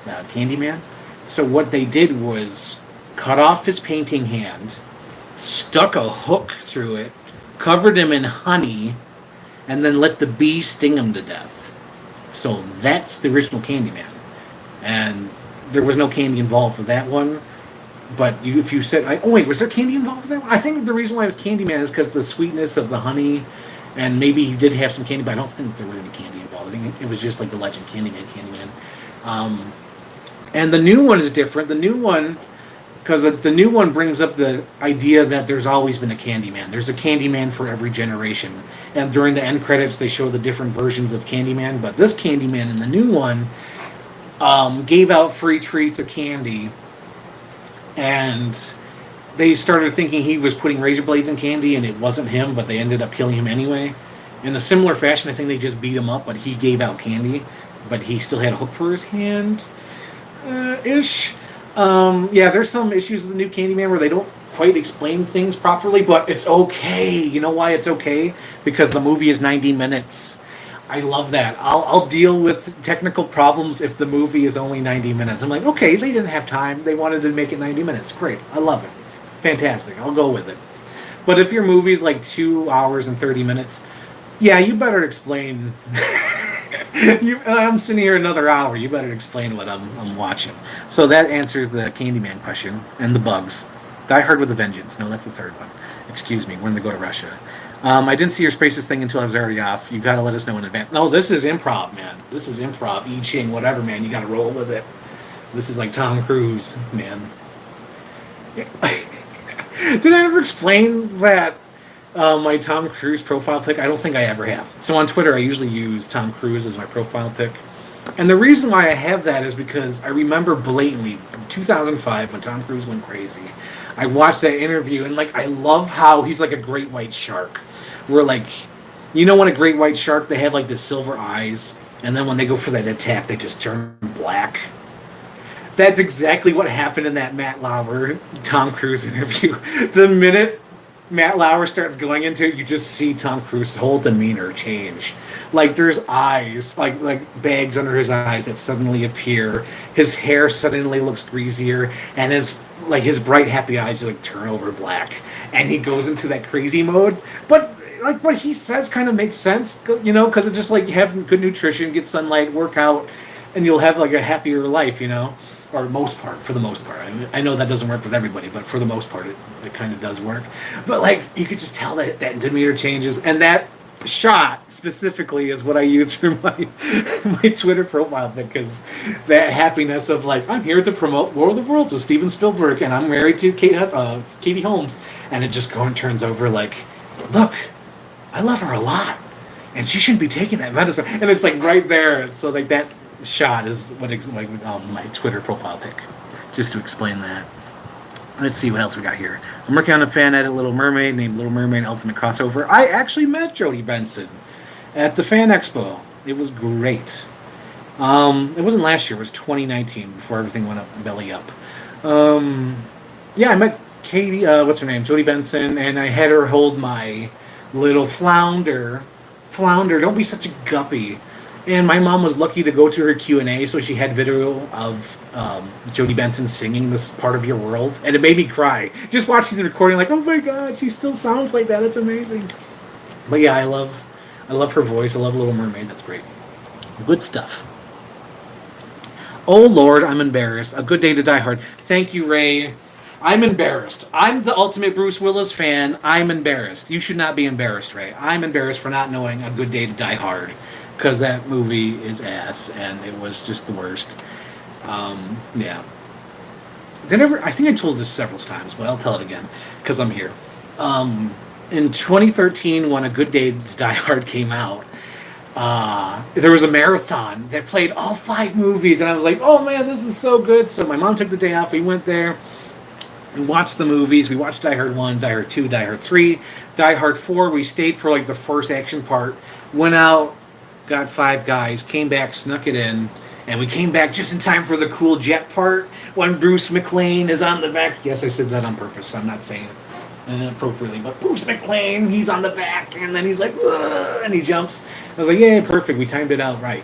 Candyman. So what they did was cut off his painting hand, stuck a hook through it, covered him in honey, and then let the bee sting him to death. So that's the original Candyman, and there was no candy involved for that one. But if you said, oh wait, was there candy involved with that one? I think the reason why it was Candyman is because the sweetness of the honey, and maybe he did have some candy, but I don't think there was any candy involved. I think it was just the legend, Candyman. And the new one is different. The new one, because the new one brings up the idea that there's always been a Candyman. There's a Candyman for every generation. And during the end credits, they show the different versions of Candyman. But this Candyman in the new one gave out free treats of candy. And they started thinking he was putting razor blades in candy, and it wasn't him, but they ended up killing him anyway. In a similar fashion, I think they just beat him up, but he gave out candy, but he still had a hook for his hand. Ish. Yeah, there's some issues with the new Candyman where they don't quite explain things properly, but it's okay. You know why it's okay? Because the movie is 90 minutes. I love that. I'll deal with technical problems if the movie is only 90 minutes. I'm okay, they didn't have time. They wanted to make it 90 minutes. Great. I love it. Fantastic. I'll go with it. But if your movie is 2 hours and 30 minutes, yeah, you better explain. I'm sitting here another hour. You better explain what I'm watching. So that answers the Candyman question and the bugs. Die Hard with a Vengeance. No, that's the third one. Excuse me. We're going to go to Russia. I didn't see your Spaces thing until I was already off. You got to let us know in advance. No, this is improv, man. This is improv. I Ching, whatever, man. You got to roll with it. This is like Tom Cruise, man. Did I ever explain that my Tom Cruise profile pic? I don't think I ever have. So on Twitter, I usually use Tom Cruise as my profile pic. And the reason why I have that is because I remember blatantly 2005 when Tom Cruise went crazy. I watched that interview, and I love how he's like a great white shark. Where when a great white shark, they have the silver eyes, and then when they go for that attack, they just turn black. That's exactly what happened in that Matt Lauer Tom Cruise interview. The minute Matt Lauer starts going into it, you just see Tom Cruise's whole demeanor change. Like there's eyes, like bags under his eyes that suddenly appear. His hair suddenly looks greasier, and his bright happy eyes like turn over black, and he goes into that crazy mode. But like what he says kind of makes sense, because it's just like you have good nutrition, get sunlight, work out, and you'll have like a happier life, or for the most part. I know that doesn't work with everybody, but for the most part, it kind of does work. But like you could just tell that demeanor changes, and that shot specifically is what I use for my Twitter profile, because that happiness of like, I'm here to promote War of the Worlds with Steven Spielberg, and I'm married to Katie Holmes, and it just turns over like, look, I love her a lot, and she shouldn't be taking that medicine, and it's like right there. So like that shot is what my Twitter profile pic, just to explain that. Let's see what else we got here. I'm working on a fan edit Little Mermaid named Little Mermaid Ultimate Crossover. I actually met Jodi Benson at the Fan Expo. It was great. It wasn't last year. It was 2019 before everything went up belly up. Yeah, I met Katie. What's her name? Jodi Benson, and I had her hold my little flounder. Flounder, don't be such a guppy. And my mom was lucky to go to her Q&A, so she had video of Jodi Benson singing this part of your world, and it made me cry. Just watching the recording, like, oh my god, she still sounds like that. It's amazing. But yeah, I love her voice. I love Little Mermaid. That's great. Good stuff. Oh Lord, I'm embarrassed. A Good Day to Die Hard. Thank you, Ray. I'm embarrassed. I'm the ultimate Bruce Willis fan. I'm embarrassed. You should not be embarrassed, Ray. I'm embarrassed for not knowing A Good Day to Die Hard, because that movie is ass, and it was just the worst. Yeah. I think I told this several times, but I'll tell it again, because I'm here. In 2013, when A Good Day to Die Hard came out, there was a marathon that played all 5 movies, and I was like, oh man, this is so good. So my mom took the day off. We went there. We watched the movies. We watched Die Hard 1, Die Hard 2, Die Hard 3, Die Hard 4. We stayed for like the first action part. Went out, got 5 guys, came back, snuck it in, and we came back just in time for the cool jet part when Bruce McLean is on the back. Yes, I said that on purpose. I'm not saying it inappropriately, but Bruce McLean, he's on the back, and then he's like, ugh, and he jumps. I was like, yeah, perfect. We timed it out right.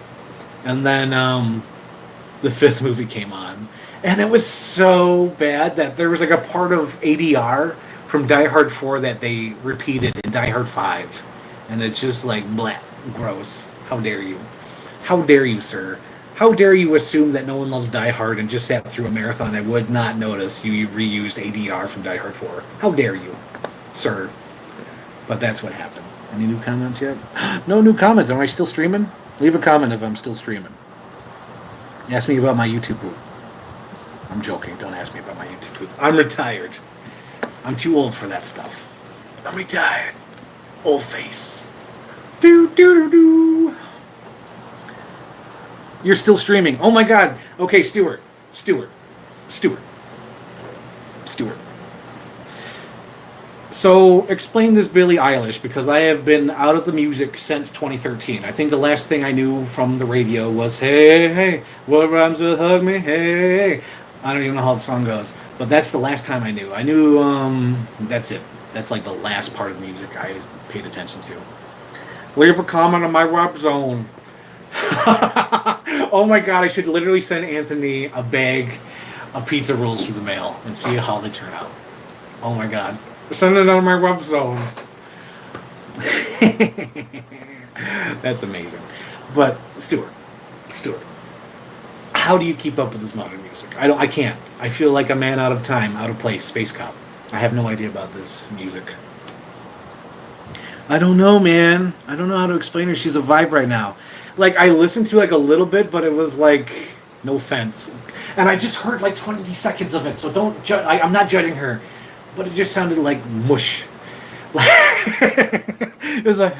And then the 5th movie came on. And it was so bad that there was like a part of ADR from Die Hard 4 that they repeated in Die Hard 5. And it's just like, bleh, gross. How dare you? How dare you, sir? How dare you assume that no one loves Die Hard and just sat through a marathon and would not notice you reused ADR from Die Hard 4? How dare you, sir? But that's what happened. Any new comments yet? No new comments. Am I still streaming? Leave a comment if I'm still streaming. Ask me about my YouTube poop. I'm joking. Don't ask me about my YouTube poop. I'm retired. I'm too old for that stuff. I'm retired. Old face. Do. You're still streaming. Oh my god. Okay, Stewart. So, explain this Billie Eilish, because I have been out of the music since 2013. I think the last thing I knew from the radio was, hey, what rhymes with hug me, hey. I don't even know how the song goes, but that's the last time I knew. I knew, that's it. That's like the last part of the music I paid attention to. Leave a comment on my rap zone. Oh my god, I should literally send Anthony a bag of pizza rolls through the mail and see how they turn out. Oh my god. Send it on my web zone. That's amazing. But Stewart, how do you keep up with this modern music? I can't. I feel like a man out of time, out of place, space cop. I have no idea about this music. I don't know, man. I don't know how to explain her. She's a vibe right now. Like, I listened to like a little bit, but it was like, no offense. And I just heard like 20 seconds of it, so don't judge. I'm not judging her. But it just sounded like mush. It was like,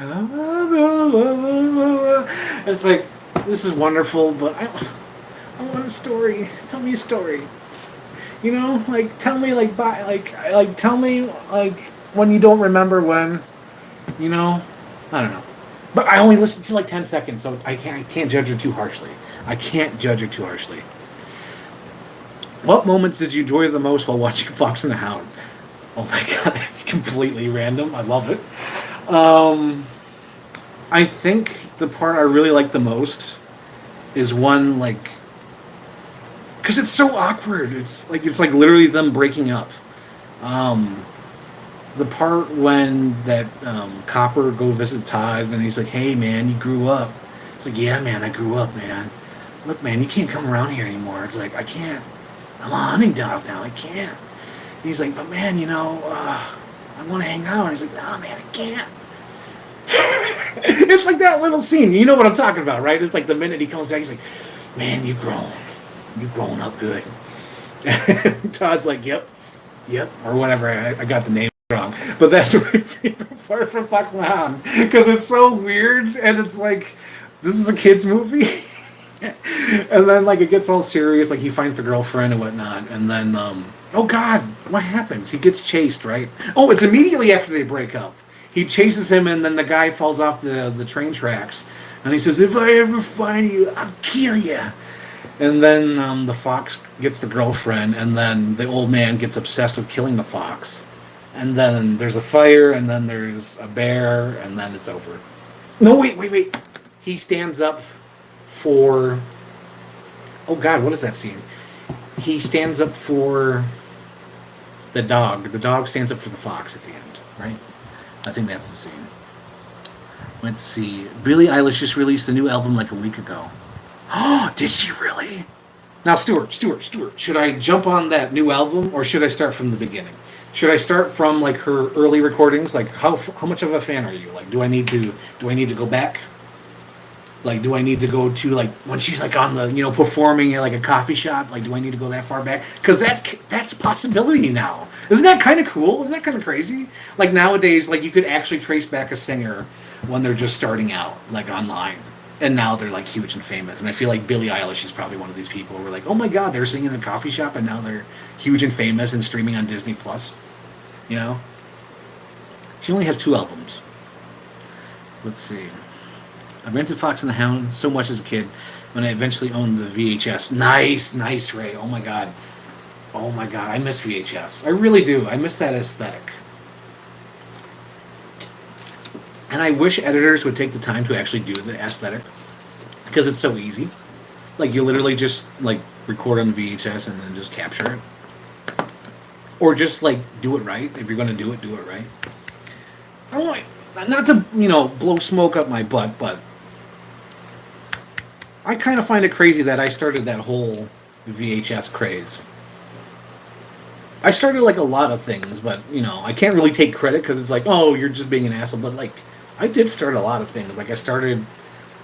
it's like, this is wonderful, but I want a story. Tell me a story. You know, like tell me tell me like when you don't remember when. You know, I don't know. But I only listened to like 10 seconds, so I can't judge her too harshly. What moments did you enjoy the most while watching Fox and the Hound? Oh my god, that's completely random. I love it. Um, I think the part I really like the most is one like because it's so awkward. It's like literally them breaking up. Um, the part when that copper go visit Todd and he's like, "Hey man, you grew up." It's like, "Yeah man, I grew up, man. Look man, you can't come around here anymore." It's like, "I can't. I'm a hunting dog now. I can't." And he's like, "But man, I want to hang out." And he's like, "No man, I can't." It's like that little scene. You know what I'm talking about, right? It's like the minute he comes back, he's like, "Man, you grown up good." And Todd's like, "Yep, or whatever." I got the name wrong, but that's my favorite part from Fox and the Hound because it's so weird and it's like this is a kids movie, and then like it gets all serious. Like he finds the girlfriend and whatnot, and then oh god, what happens? He gets chased, right? Oh, it's immediately after they break up. He chases him, and then the guy falls off the train tracks, and he says, "If I ever find you, I'll kill you." And then the fox gets the girlfriend, and then the old man gets obsessed with killing the fox. And then there's a fire, and then there's a bear, and then it's over. No, wait. He stands up for... Oh, God, what is that scene? He stands up for the dog. The dog stands up for the fox at the end, right? I think that's the scene. Let's see. Billie Eilish just released a new album like a week ago. Oh, did she really? Now, Stewart, should I jump on that new album or should I start from the beginning? Should I start from like her early recordings? Like how much of a fan are you? Like do I need to go back? Like do I need to go to like when she's like on the performing at like a coffee shop? Like do I need to go that far back? Because that's a possibility now. Isn't that kind of cool? Isn't that kind of crazy? Like nowadays, like you could actually trace back a singer when they're just starting out, like online. And now they're like huge and famous. And I feel like Billie Eilish is probably one of these people who are like, oh my god, they're singing in a coffee shop and now they're huge and famous and streaming on Disney Plus. You know? She only has 2 albums. Let's see. I rented Fox and the Hound so much as a kid when I eventually owned the VHS. Nice, Ray. Oh my god. I miss VHS. I really do. I miss that aesthetic. And I wish editors would take the time to actually do the aesthetic because it's so easy. Like you literally just like record on VHS and then just capture it, or just like do it right. If you're gonna do it right. I don't like, not to blow smoke up my butt, but I kind of find it crazy that I started that whole VHS craze. I started like a lot of things, but I can't really take credit because it's like, oh, you're just being an asshole. But like, I did start a lot of things. Like I started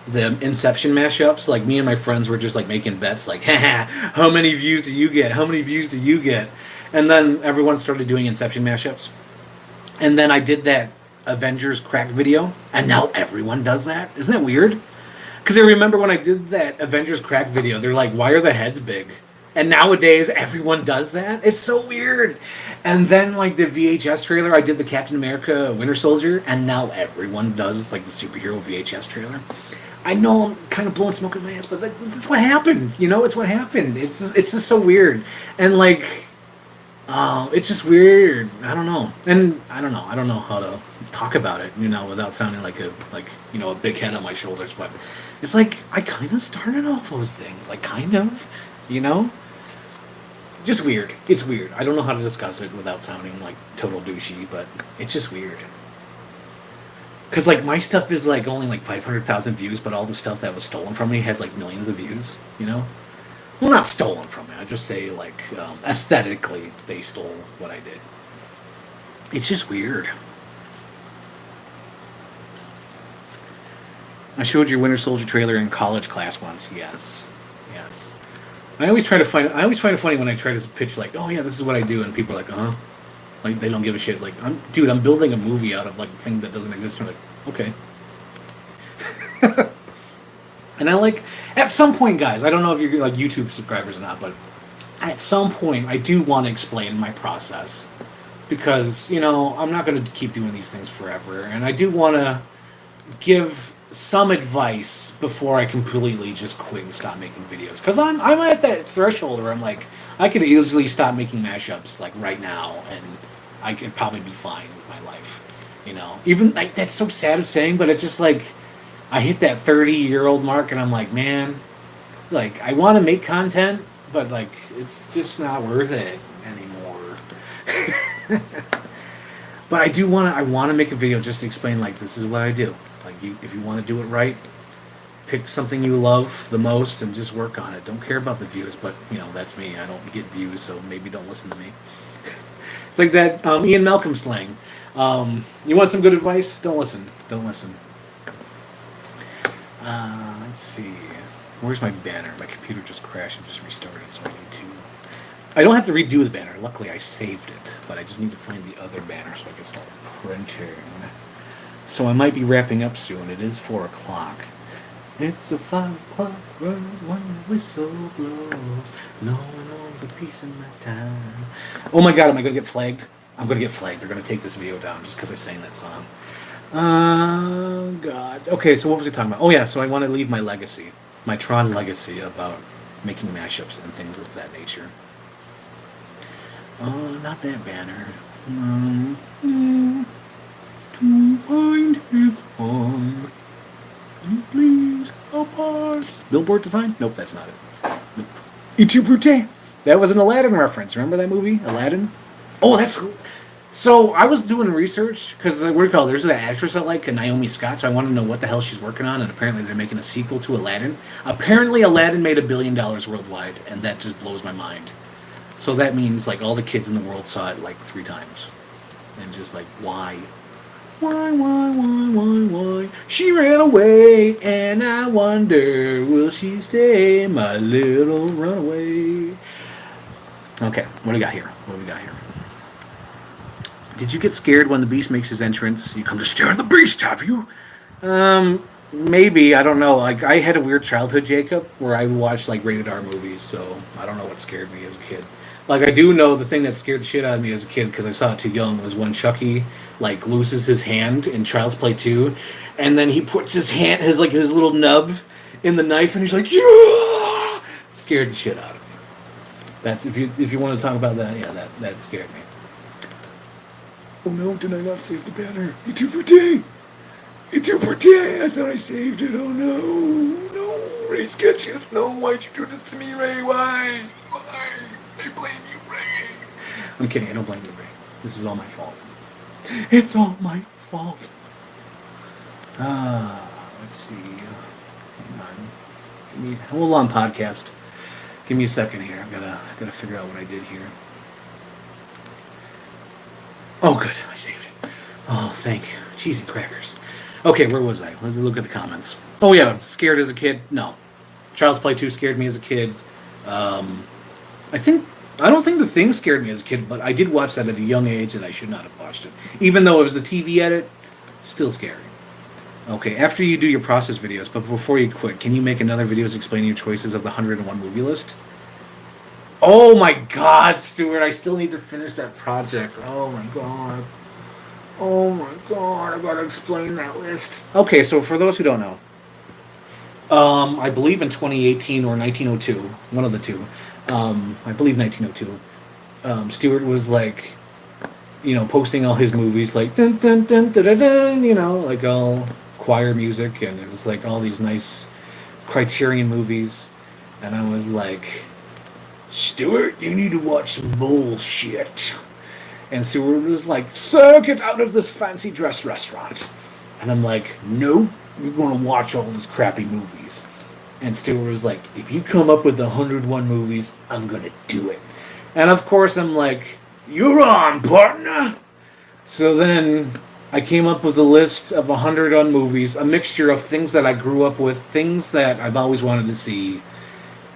the Inception mashups. Like me and my friends were just like making bets. Like, haha, how many views do you get? How many views do you get? And then everyone started doing Inception mashups. And then I did that Avengers crack video, and now everyone does that. Isn't that weird? Because I remember when I did that Avengers crack video, they're like, why are the heads big? And nowadays, everyone does that. It's so weird. And then, like, the VHS trailer, I did the Captain America Winter Soldier, and now everyone does, like, the superhero VHS trailer. I know I'm kind of blowing smoke in my ass, but that's what happened. It's what happened. It's just so weird. And, like, it's just weird. I don't know. And I don't know how to talk about it, without sounding like a big head on my shoulders. But it's like, I kind of started all those things. Like, kind of, Just weird. It's weird. I don't know how to discuss it without sounding like total douchey, but it's just weird. Because like my stuff is like only like 500,000 views, but all the stuff that was stolen from me has like millions of views. Well, not stolen from me. I just say like aesthetically they stole what I did. It's just weird. I showed your Winter Soldier trailer in college class once. Yes. I always find it funny when I try to pitch like, oh yeah, this is what I do, and people are like, like they don't give a shit. Like, I'm building a movie out of like a thing that doesn't exist. And I'm like, okay. And I like, at some point, guys, I don't know if you're like YouTube subscribers or not, but at some point, I do want to explain my process because I'm not going to keep doing these things forever, and I do want to give some advice before I completely just quit and stop making videos. Because I'm at that threshold where I'm like, I could easily stop making mashups like right now and I could probably be fine with my life. Even like that's so sad of saying, but it's just like I hit that 30-year-old mark, and I'm like, man, like I want to make content, but like it's just not worth it anymore. But I do want to. I want to make a video just to explain like this is what I do. Like if you want to do it right, pick something you love the most and just work on it. Don't care about the views, but that's me. I don't get views, so maybe don't listen to me. It's like that Ian Malcolm slang. You want some good advice? Don't listen. Don't listen. Let's see. Where's my banner? My computer just crashed and just restarted, so I need to... I don't have to redo the banner. Luckily, I saved it, but I just need to find the other banner so I can start printing. So I might be wrapping up soon. It is 4 o'clock. It's a 5 o'clock run when the whistle blows. No one owns a piece of my time. Oh my god, am I going to get flagged? I'm going to get flagged. They're going to take this video down just because I sang that song. Oh god. Okay, so what was I talking about? Oh yeah, so I want to leave my legacy. My Tron legacy about making mashups and things of that nature. Oh, not that banner. To find his home. Can you please help us? Billboard design? Nope, that's not it. Nope. Itu Brute. That was an Aladdin reference. Remember that movie? Aladdin? Oh, that's... So, I was doing research, because, what do you call it? There's an actress I like, Naomi Scott, so I want to know what the hell she's working on, and apparently they're making a sequel to Aladdin. Apparently Aladdin made $1 billion worldwide, and that just blows my mind. So that means, like, all the kids in the world saw it, like, 3 times. And just, like, why? Why? She ran away, and I wonder, will she stay, my little runaway? Okay, what do we got here? Did you get scared when the Beast makes his entrance? You come to stare at the Beast, have you? Maybe, I don't know. Like, I had a weird childhood, Jacob, where I watched, like, rated R movies, so I don't know what scared me as a kid. Like, I do know the thing that scared the shit out of me as a kid, because I saw it too young, was when Chucky, like, loses his hand in Child's Play 2, and then he puts his hand, his little nub in the knife, and he's like, yeah! Scared the shit out of me. That's, if you want to talk about that, yeah, that scared me. Oh no, did I not save the banner? Itu Brute! I thought I saved it. Oh no. No, RaySketches. No, why'd you do this to me, Ray? Why? I blame you, Ray. I'm kidding, I don't blame you, Ray. This is all my fault. It's all my fault. Let's see. Hold on, podcast. Give me a second here. I gotta figure out what I did here. Oh, good. I saved it. Oh, thank you. Cheese and crackers. Okay, where was I? Let's look at the comments. Oh, yeah. Scared as a kid? No. Child's Play 2 scared me as a kid. I don't think The Thing scared me as a kid, but I did watch that at a young age and I should not have watched it. Even though it was the TV edit, still scary. Okay, after you do your process videos, but before you quit, can you make another videos explaining your choices of the 101 movie list? Oh my god, Stewart, I still need to finish that project. Oh my god, I gotta explain that list. Okay, so for those who don't know, I believe in 2018 or 1902, one of the two, I believe 1902, Stewart was like, posting all his movies, like, dun dun dun dun dun dun, like all choir music, and it was like all these nice Criterion movies, and I was like, Stewart, you need to watch some bullshit. And Stewart was like, sir, get out of this fancy dress restaurant. And I'm like, no, you're going to watch all these crappy movies. And Stewart was like, if you come up with 101 movies, I'm going to do it. And of course, I'm like, you're on, partner. So then I came up with a list of 101 movies, a mixture of things that I grew up with, things that I've always wanted to see,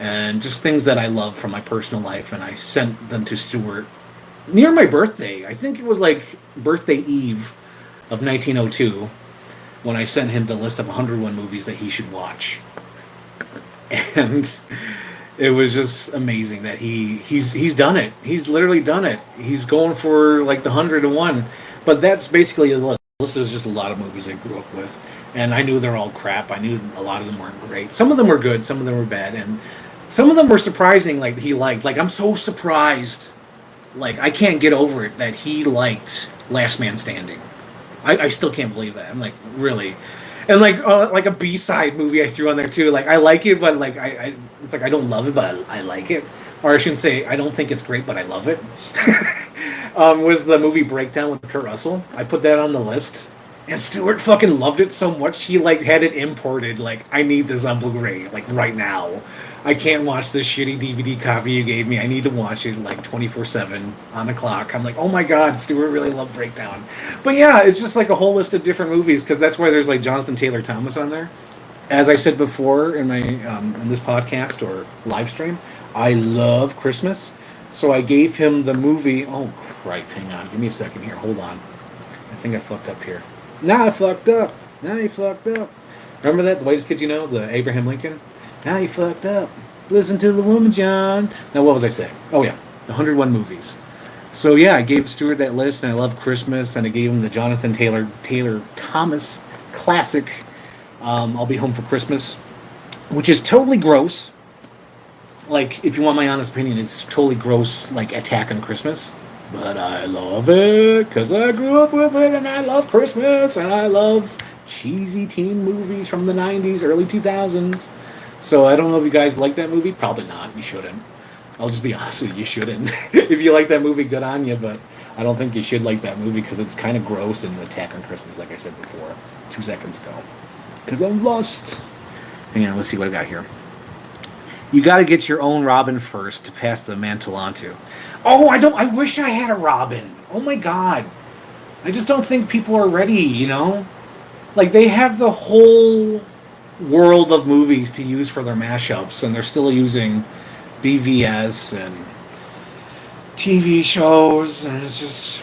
and just things that I love from my personal life, and I sent them to Stewart near my birthday. I think it was like birthday eve of 1902 when I sent him the list of 101 movies that he should watch. And it was just amazing that he's done it. He's literally done it. He's going for like the 101. But that's basically the list. The list is just a lot of movies I grew up with. And I knew they're all crap. I knew a lot of them weren't great. Some of them were good, some of them were bad, and some of them were surprising, like he liked. Like, I'm so surprised Like, I can't get over it that he liked Last Man Standing. I still can't believe that. I'm like, really? And like a B-side movie I threw on there too. Like, I like it, but like I it's like I don't love it, but I like it. Or I shouldn't say I don't think it's great, but I love it. Was the movie Breakdown with Kurt Russell. I put that on the list. And Stewart fucking loved it so much, she like had it imported. Like, I need this on Blu-ray, like right now. I can't watch this shitty DVD copy you gave me. I need to watch it like 24/7 on the clock. I'm like, oh my god, Stewart really loved Breakdown. But yeah, it's just like a whole list of different movies, because that's why there's like Jonathan Taylor Thomas on there. As I said before in my in this podcast or live stream, I love Christmas. So I gave him the movie. Oh, crap, hang on. Give me a second here. Hold on. I think I fucked up here. Now I fucked up. Now you fucked up. Remember that? The Whitest Kid You Know? The Abraham Lincoln? Now you fucked up. Listen to the woman, John. Now, what was I saying? Oh, yeah. The 101 movies. So, yeah, I gave Stewart that list, and I love Christmas, and I gave him the Jonathan Taylor Thomas classic, I'll Be Home for Christmas, which is totally gross. Like, if you want my honest opinion, it's totally gross, like Attack on Christmas. But I love it, because I grew up with it, and I love Christmas, and I love cheesy teen movies from the 90s, early 2000s. So I don't know if you guys like that movie. Probably not. You shouldn't. I'll just be honest with you. You shouldn't. If you like that movie, good on you, but I don't think you should like that movie, because it's kind of gross in Attack on Christmas, like I said before, 2 seconds ago. Because I'm lost. Hang on, let's see what I got here. You got to get your own Robin first to pass the mantle on to. Oh, I wish I had a Robin. Oh my god. I just don't think people are ready, you know? Like, they have the whole world of movies to use for their mashups, and they're still using BVS and TV shows, and it's just...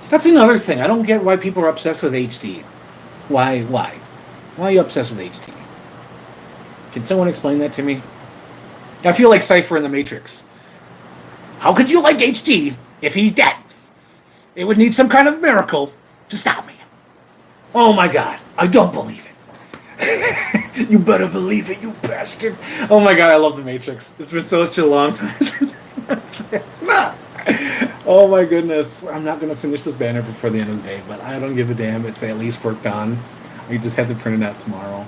That's another thing. I don't get why people are obsessed with HD. Why? Why are you obsessed with HD? Can someone explain that to me? I feel like Cypher in The Matrix. How could you like HD if he's dead? It would need some kind of miracle to stop me. Oh my god, I don't believe it. You better believe it, you bastard. Oh my god, I love The Matrix. It's been such a long time since oh my goodness. I'm not going to finish this banner before the end of the day, but I don't give a damn. It's at least worked on. I just have to print it out tomorrow.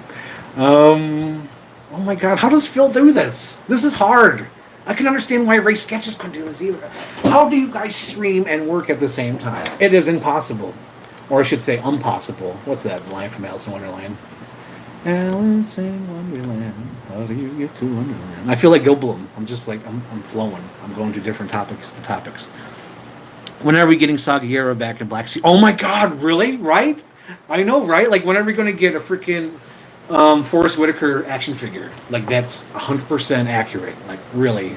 Oh my god, how does Phil do this? This is hard. I can understand why RaySketches couldn't do this either. How do you guys stream and work at the same time? It is impossible. Or I should say, impossible. What's that line from Alice in Wonderland? Alice in Wonderland, how do you get to Wonderland? I feel like Goldblum. I'm just like, I'm flowing. I'm going to different topics. When are we getting Sagiera back in Black Sea? Oh my god, really? Right? I know, right? Like, when are we going to get a freaking Forrest Whitaker action figure? Like, that's 100% accurate. Like, really.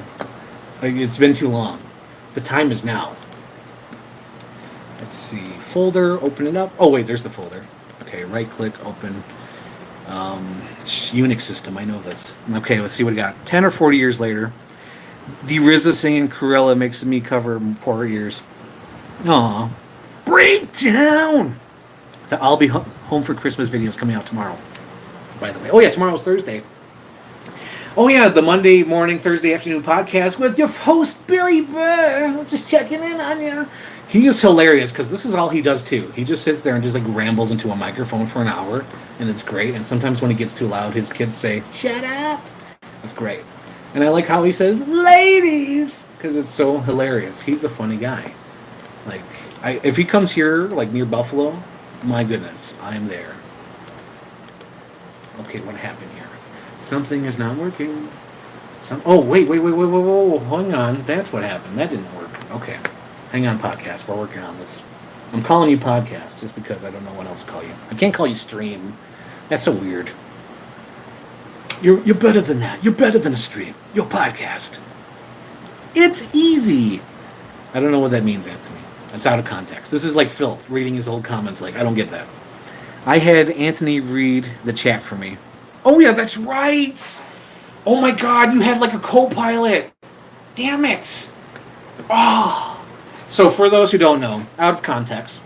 Like, it's been too long. The time is now. Let's see. Folder, open it up. Oh, wait, there's the folder. Okay, right click, open. Unix system, I know this. Okay, let's see what we got. 10 or 40 years later, D-RZA singing Cruella makes me cover poor ears. Aw. Breakdown! The I'll Be Home for Christmas video is coming out tomorrow, by the way. Oh, yeah, tomorrow's Thursday. Oh, yeah, the Monday morning, Thursday afternoon podcast with your host, Billy Burr. Just checking in on you. He is hilarious, because this is all he does, too. He just sits there and just, like, rambles into a microphone for an hour, and it's great. And sometimes when he gets too loud, his kids say, shut up. That's great. And I like how he says, ladies, because it's so hilarious. He's a funny guy. Like, if he comes here, like, near Buffalo, my goodness, I'm there. Okay, what happened here? Something is not working. Oh, wait, hang on. That's what happened. That didn't work. Okay. Hang on, podcast. We're working on this. I'm calling you podcast just because I don't know what else to call you. I can't call you stream. That's so weird. You're better than that. You're better than a stream. You're podcast. It's easy. I don't know what that means, Anthony. That's out of context. This is like Phil reading his old comments. Like, I don't get that. I had Anthony read the chat for me. Oh, yeah, that's right. Oh, my God. You had like a co-pilot. Damn it. Oh. So for those who don't know, out of context,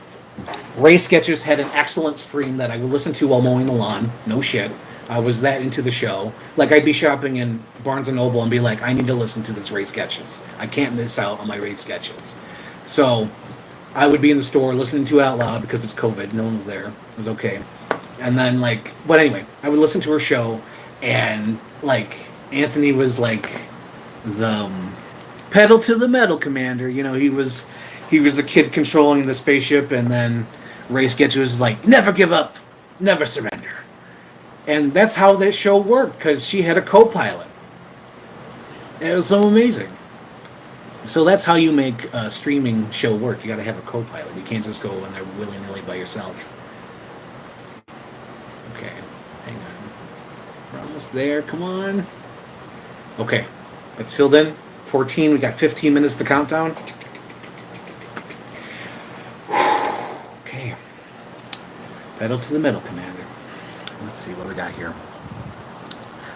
RaySketches had an excellent stream that I would listen to while mowing the lawn. No shit. I was that into the show. Like, I'd be shopping in Barnes & Noble and be like, I need to listen to this RaySketches. I can't miss out on my RaySketches. So I would be in the store listening to it out loud because it's COVID. No one was there. It was okay. And then, like, but anyway, I would listen to her show, and, like, Anthony was, like, the pedal to the metal commander. You know, he was the kid controlling the spaceship, and then RaySketches was like, never give up, never surrender. And that's how this show worked, because she had a co-pilot. It was so amazing. So that's how you make a streaming show work. You got to have a co-pilot. You can't just go in there willy-nilly by yourself. Okay, hang on. We're almost there. Come on. Okay, that's filled in. 14. We got 15 minutes to count down. Okay. Pedal to the metal, Commander. Let's see what we got here.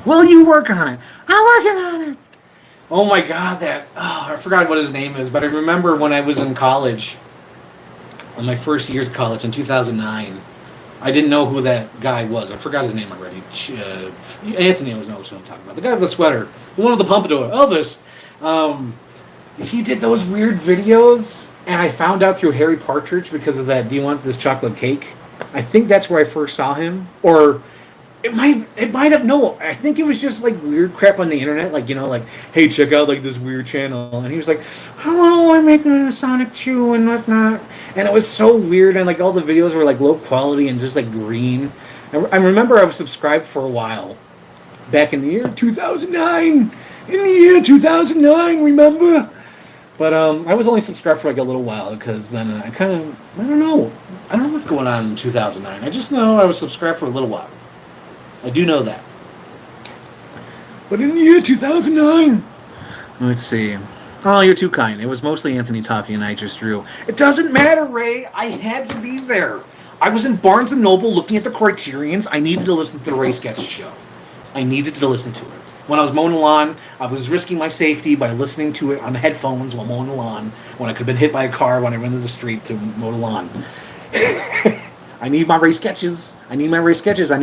Will you work on it? I'm working on it. Oh my God, I forgot what his name is, but I remember when I was in college, in my first years of college in 2009, I didn't know who that guy was. I forgot his name already. Anthony always knows who I'm talking about. The guy with the sweater, the one with the pompadour, Elvis. He did those weird videos, and I found out through Harry Partridge because of that. Do you want this chocolate cake? I think that's where I first saw him, or it might have. No, I think it was just like weird crap on the internet, like, you know, like, hey, check out like this weird channel, and he was like, hello, I'm making a Sonic Chew and whatnot, and it was so weird, and like all the videos were like low quality and just like green. I remember I was subscribed for a while back in the year 2009. In the year 2009, remember? But I was only subscribed for like a little while, because then I don't know what's going on in 2009. I just know I was subscribed for a little while. I do know that. But in the year 2009, let's see. Oh, you're too kind. It was mostly Anthony talking, and I just drew. It doesn't matter, Ray. I had to be there. I was in Barnes & Noble looking at the Criterions. I needed to listen to the RaySketches show. I needed to listen to it. When I was mowing the lawn, I was risking my safety by listening to it on headphones while mowing the lawn, when I could have been hit by a car when I went into the street to mow the lawn. I need my RaySketches. I need my RaySketches. I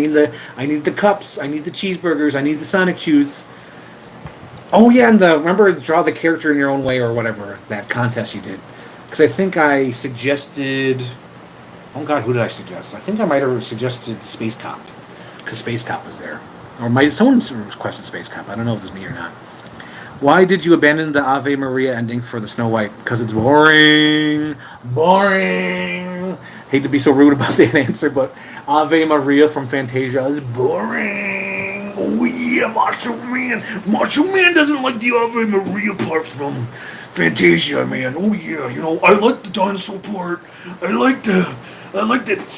need the cups. I need the cheeseburgers. I need the Sonic Chews. Oh yeah, and remember, draw the character in your own way, or whatever, that contest you did. Because I think I suggested, oh God, who did I suggest? I think I might have suggested Space Cop, because Space Cop was there. Or someone requested Space Cop. I don't know if it was me or not. Why did you abandon the Ave Maria ending for the Snow White? Because it's boring. Boring. Hate to be so rude about that answer, but Ave Maria from Fantasia is boring. Oh yeah, Macho Man. Macho Man doesn't like the Ave Maria part from Fantasia, man. Oh yeah, you know, I like the dinosaur part. I like that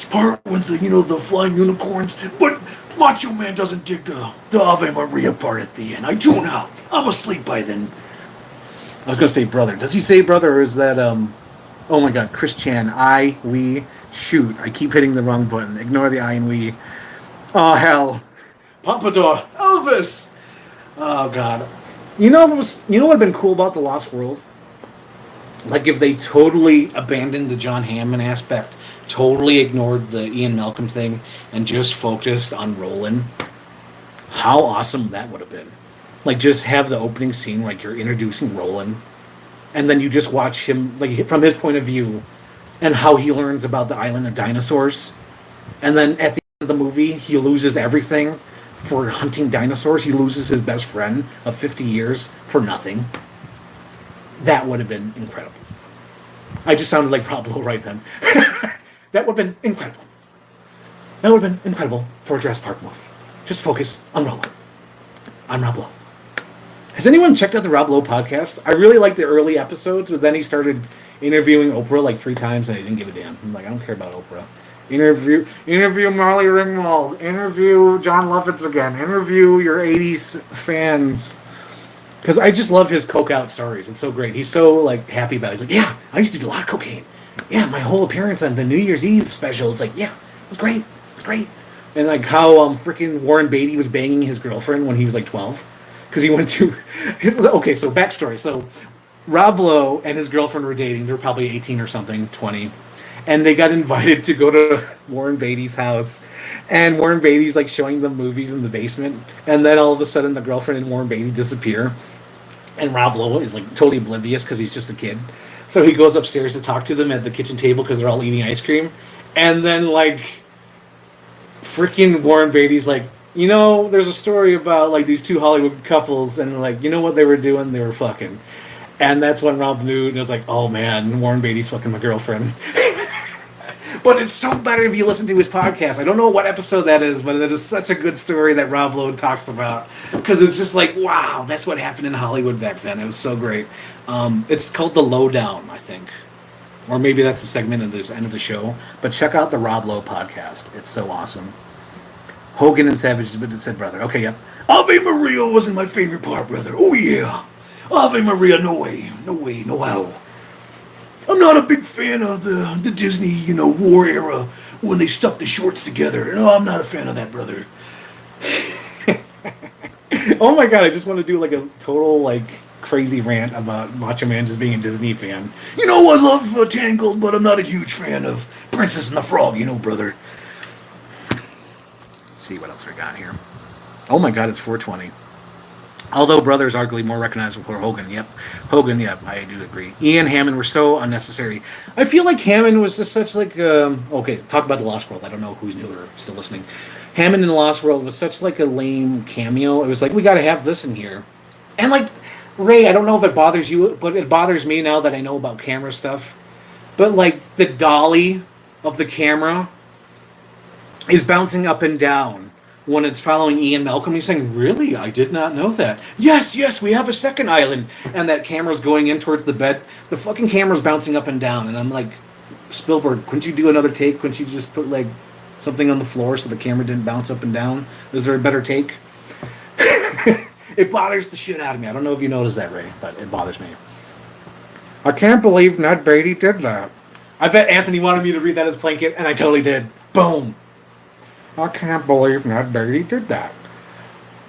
part with the flying unicorns, but Macho Man doesn't dig the Ave Maria part at the end. I tune out. I'm asleep by then. I was going to say brother. Does he say brother, or is that, oh my God, Chris Chan, we, shoot. I keep hitting the wrong button. Ignore the I and we. Oh, hell. Pompadour. Elvis. Oh, God. You know what would have been cool about The Lost World? Like, if they totally abandoned the John Hammond aspect, totally ignored the Ian Malcolm thing, and just focused on Roland. How awesome that would have been. Like, just have the opening scene, like you're introducing Roland, and then you just watch him, like, from his point of view, and how he learns about the island of dinosaurs. And then at the end of the movie, he loses everything for hunting dinosaurs. He loses his best friend of 50 years for nothing. That would have been incredible. I just sounded like Rob Lowe right then. That would have been incredible. That would have been incredible for a Jurassic Park movie. Just focus on Roland. I'm Rob Lowe. Has anyone checked out the Rob Lowe podcast? I really liked the early episodes, but then he started interviewing Oprah like 3 times, and I didn't give a damn. I'm like, I don't care about Oprah. Interview Molly Ringwald. Interview John Lovitz again. Interview your 80s fans. Because I just love his coke out stories. It's so great. He's so like happy about it. He's like, yeah, I used to do a lot of cocaine. Yeah, my whole appearance on the New Year's Eve special. It's like, yeah, it's great. It's great. And like how freaking Warren Beatty was banging his girlfriend when he was like 12. Because he went to okay, so backstory. So Rob Lowe and his girlfriend were dating. They were probably 18 or something, 20. and they got invited to go to Warren Beatty's house, and Warren Beatty's like showing them movies in the basement, and then all of a sudden the girlfriend and Warren Beatty disappear, and Rob Lowe is like totally oblivious because he's just a kid. So he goes upstairs to talk to them at the kitchen table because they're all eating ice cream, and then like freaking Warren Beatty's like, you know, there's a story about like these two Hollywood couples, and like, you know what they were doing? They were fucking. And that's when Rob knew, and it was like, oh man, Warren Beatty's fucking my girlfriend. But it's so better if you listen to his podcast. I don't know what episode that is, but it is such a good story that Rob Lowe talks about. Because it's just like, wow, that's what happened in Hollywood back then. It was so great. It's called The Lowdown, I think. Or maybe that's a segment at the end of the show. But check out the Rob Lowe podcast. It's so awesome. Hogan and Savage said brother. Okay, yep. Ave Maria wasn't my favorite part, brother. Oh, yeah. Ave Maria, no way. No way, no how. I'm not a big fan of the Disney, you know, war era when they stuck the shorts together. No, I'm not a fan of that, brother. Oh my god, I just want to do like a total like crazy rant about Macho Man just being a Disney fan. You know, I love Tangled, but I'm not a huge fan of Princess and the Frog, you know, brother. Let's see what else I got here. Oh my god, it's 420. Although brothers arguably more recognizable for Hogan. Yep. Hogan, yep, I do agree. Ian Hammond were so unnecessary. I feel like Hammond was just such like okay, talk about The Lost World. I don't know who's new or still listening. Hammond in The Lost World was such like a lame cameo. It was like, we gotta have this in here. And like, Ray, I don't know if it bothers you, but it bothers me now that I know about camera stuff. But like the dolly of the camera is bouncing up and down when it's following Ian Malcolm. He's saying, really? I did not know that. Yes, we have a second island. And that camera's going in towards the bed. The fucking camera's bouncing up and down. And I'm like, Spielberg, couldn't you do another take? Couldn't you just put like something on the floor so the camera didn't bounce up and down? Is there a better take? It bothers the shit out of me. I don't know if you noticed that, Ray, but it bothers me. I can't believe Ned Beatty did that. I bet Anthony wanted me to read that as Plankett, and I totally did. Boom. I can't believe Ned Beatty did that.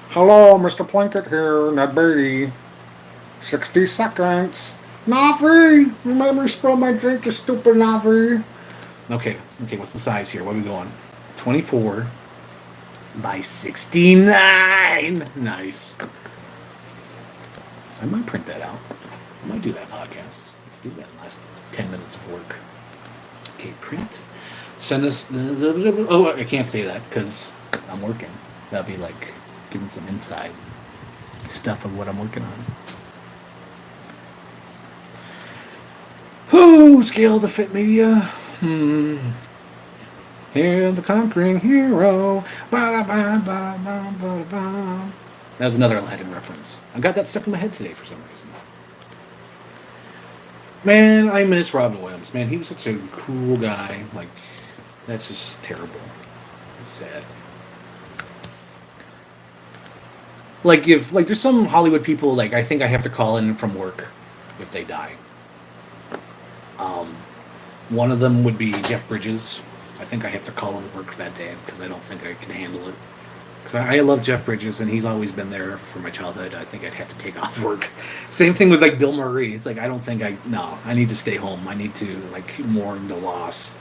Hello, Mr. Plankett here, Ned Beatty. 60 seconds. Navi! You made me spill my drink, you stupid Navi. Okay, what's the size here? What are we going? 24 by 69. Nice. I might print that out. I might do that podcast. Let's do that in the last 10 minutes of work. Okay, print. Send us. Oh, I can't say that because I'm working. That'll be like giving some inside stuff of what I'm working on. Who scale to fit media? Here, the conquering hero. That was another Aladdin reference. I got that stuck in my head today for some reason. Man, I miss Robin Williams. Man, he was such a cool guy. Like, that's just terrible. It's sad. Like, if, like, there's some Hollywood people, like, I think I have to call in from work if they die. One of them would be Jeff Bridges. I think I have to call in work that day because I don't think I can handle it. Because I love Jeff Bridges, and he's always been there for my childhood. I think I'd have to take off work. Same thing with, like, Bill Murray. It's like, I don't think I need to stay home. I need to, like, mourn the loss.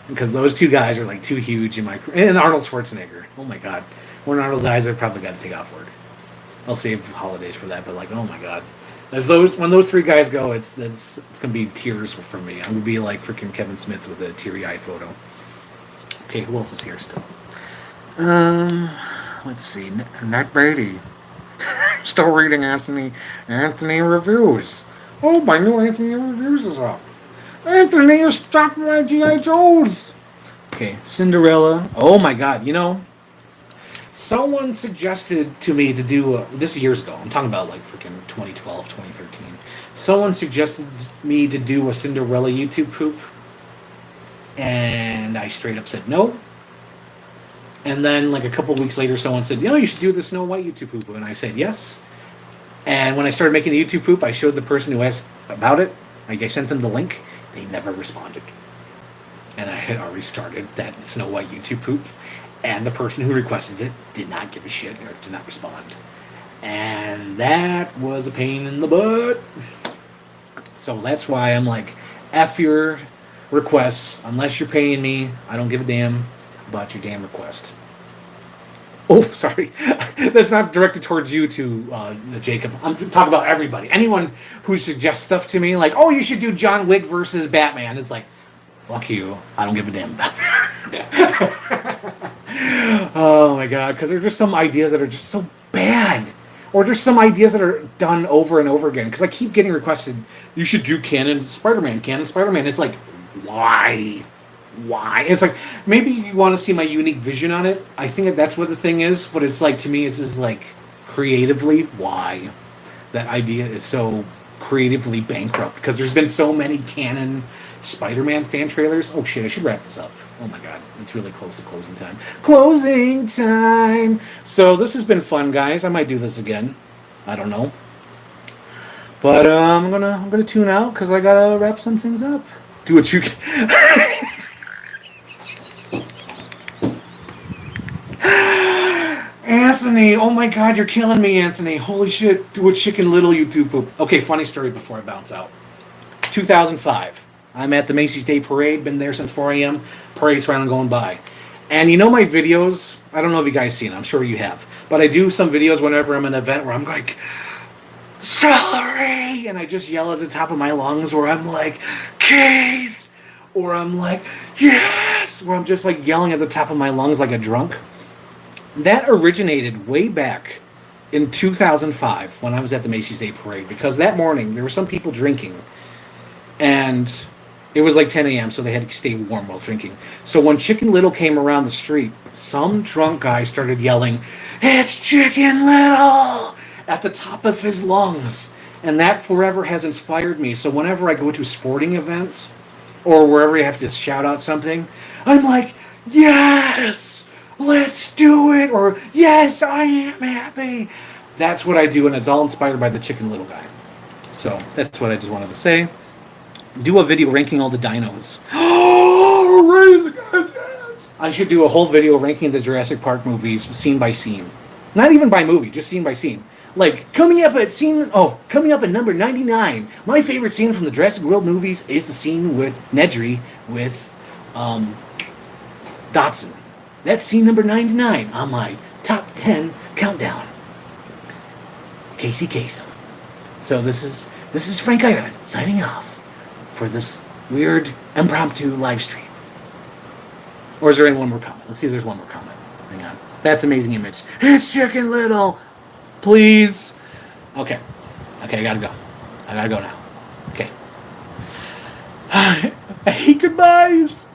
Because those two guys are, like, too huge in my... And Arnold Schwarzenegger. Oh, my God. When Arnold dies, I've probably got to take off work. I'll save holidays for that, but, like, oh, my God. When those three guys go, it's gonna be tears for me. I'm gonna be like freaking Kevin Smith with a teary-eye photo. Okay, who else is here still? Let's see. Ned Beatty. Still reading Anthony reviews. Oh, my new Anthony reviews is up. Anthony has stopped my G.I. Joes. Okay, Cinderella. Oh my God, you know. Someone suggested to me to do, this years ago, I'm talking about like freaking 2012, 2013. Someone suggested me to do a Cinderella YouTube poop. And I straight up said no. And then like a couple weeks later, someone said, you know, you should do the Snow White YouTube poop. And I said yes. And when I started making the YouTube poop, I showed the person who asked about it. Like I sent them the link. They never responded. And I had already started that Snow White YouTube poop. And the person who requested it did not give a shit or did not respond. And that was a pain in the butt. So that's why I'm like, F your requests. Unless you're paying me, I don't give a damn about your damn request. Oh, sorry. That's not directed towards you Jacob. I'm talking about everybody. Anyone who suggests stuff to me, like, oh, you should do John Wick versus Batman. It's like, fuck you. I don't give a damn about that. Oh, my God. Because there are just some ideas that are just so bad. Or just some ideas that are done over and over again. Because I keep getting requested, you should do canon Spider-Man. It's like, why? It's like, maybe you want to see my unique vision on it. I think that's what the thing is. But it's like, to me, it's just like, creatively, why? That idea is so creatively bankrupt. Because there's been so many canon Spider-Man fan trailers. Oh, shit, I should wrap this up. Oh, my God. It's really close to closing time. Closing time! So, this has been fun, guys. I might do this again. I don't know. But, I'm gonna tune out, because I gotta wrap some things up. Do what you can. Anthony! Oh, my God, you're killing me, Anthony. Holy shit. Do a Chicken Little YouTube poop. Okay, funny story before I bounce out. 2005. I'm at the Macy's Day Parade. Been there since 4 a.m. Parade's finally going by. And you know my videos? I don't know if you guys seen them. I'm sure you have. But I do some videos whenever I'm in an event where I'm like, celery! And I just yell at the top of my lungs, or I'm like, Keith! Or I'm like, yes! Or I'm just like yelling at the top of my lungs like a drunk. That originated way back in 2005 when I was at the Macy's Day Parade. Because that morning, there were some people drinking. And it was like 10 a.m., so they had to stay warm while drinking. So when Chicken Little came around the street, some drunk guy started yelling, "It's Chicken Little!" at the top of his lungs. And that forever has inspired me. So whenever I go to sporting events, or wherever you have to shout out something, I'm like, yes! Let's do it! Or, yes, I am happy! That's what I do, and it's all inspired by the Chicken Little guy. So, that's what I just wanted to say. Do a video ranking all the dinos. Oh, I should do a whole video ranking the Jurassic Park movies scene by scene. Not even by movie, just scene by scene. Like, coming up at number 99. My favorite scene from the Jurassic World movies is the scene with Nedry with Dotson. That's scene number 99 on my top 10 countdown. Casey Kasem. So this is Frank Iron signing off for this weird impromptu live stream. Or is there any one more comment? Let's see if there's one more comment. Hang on. That's amazing image. It's Chicken Little. Please. Okay, I gotta go. I gotta go now. Okay. I hate goodbyes.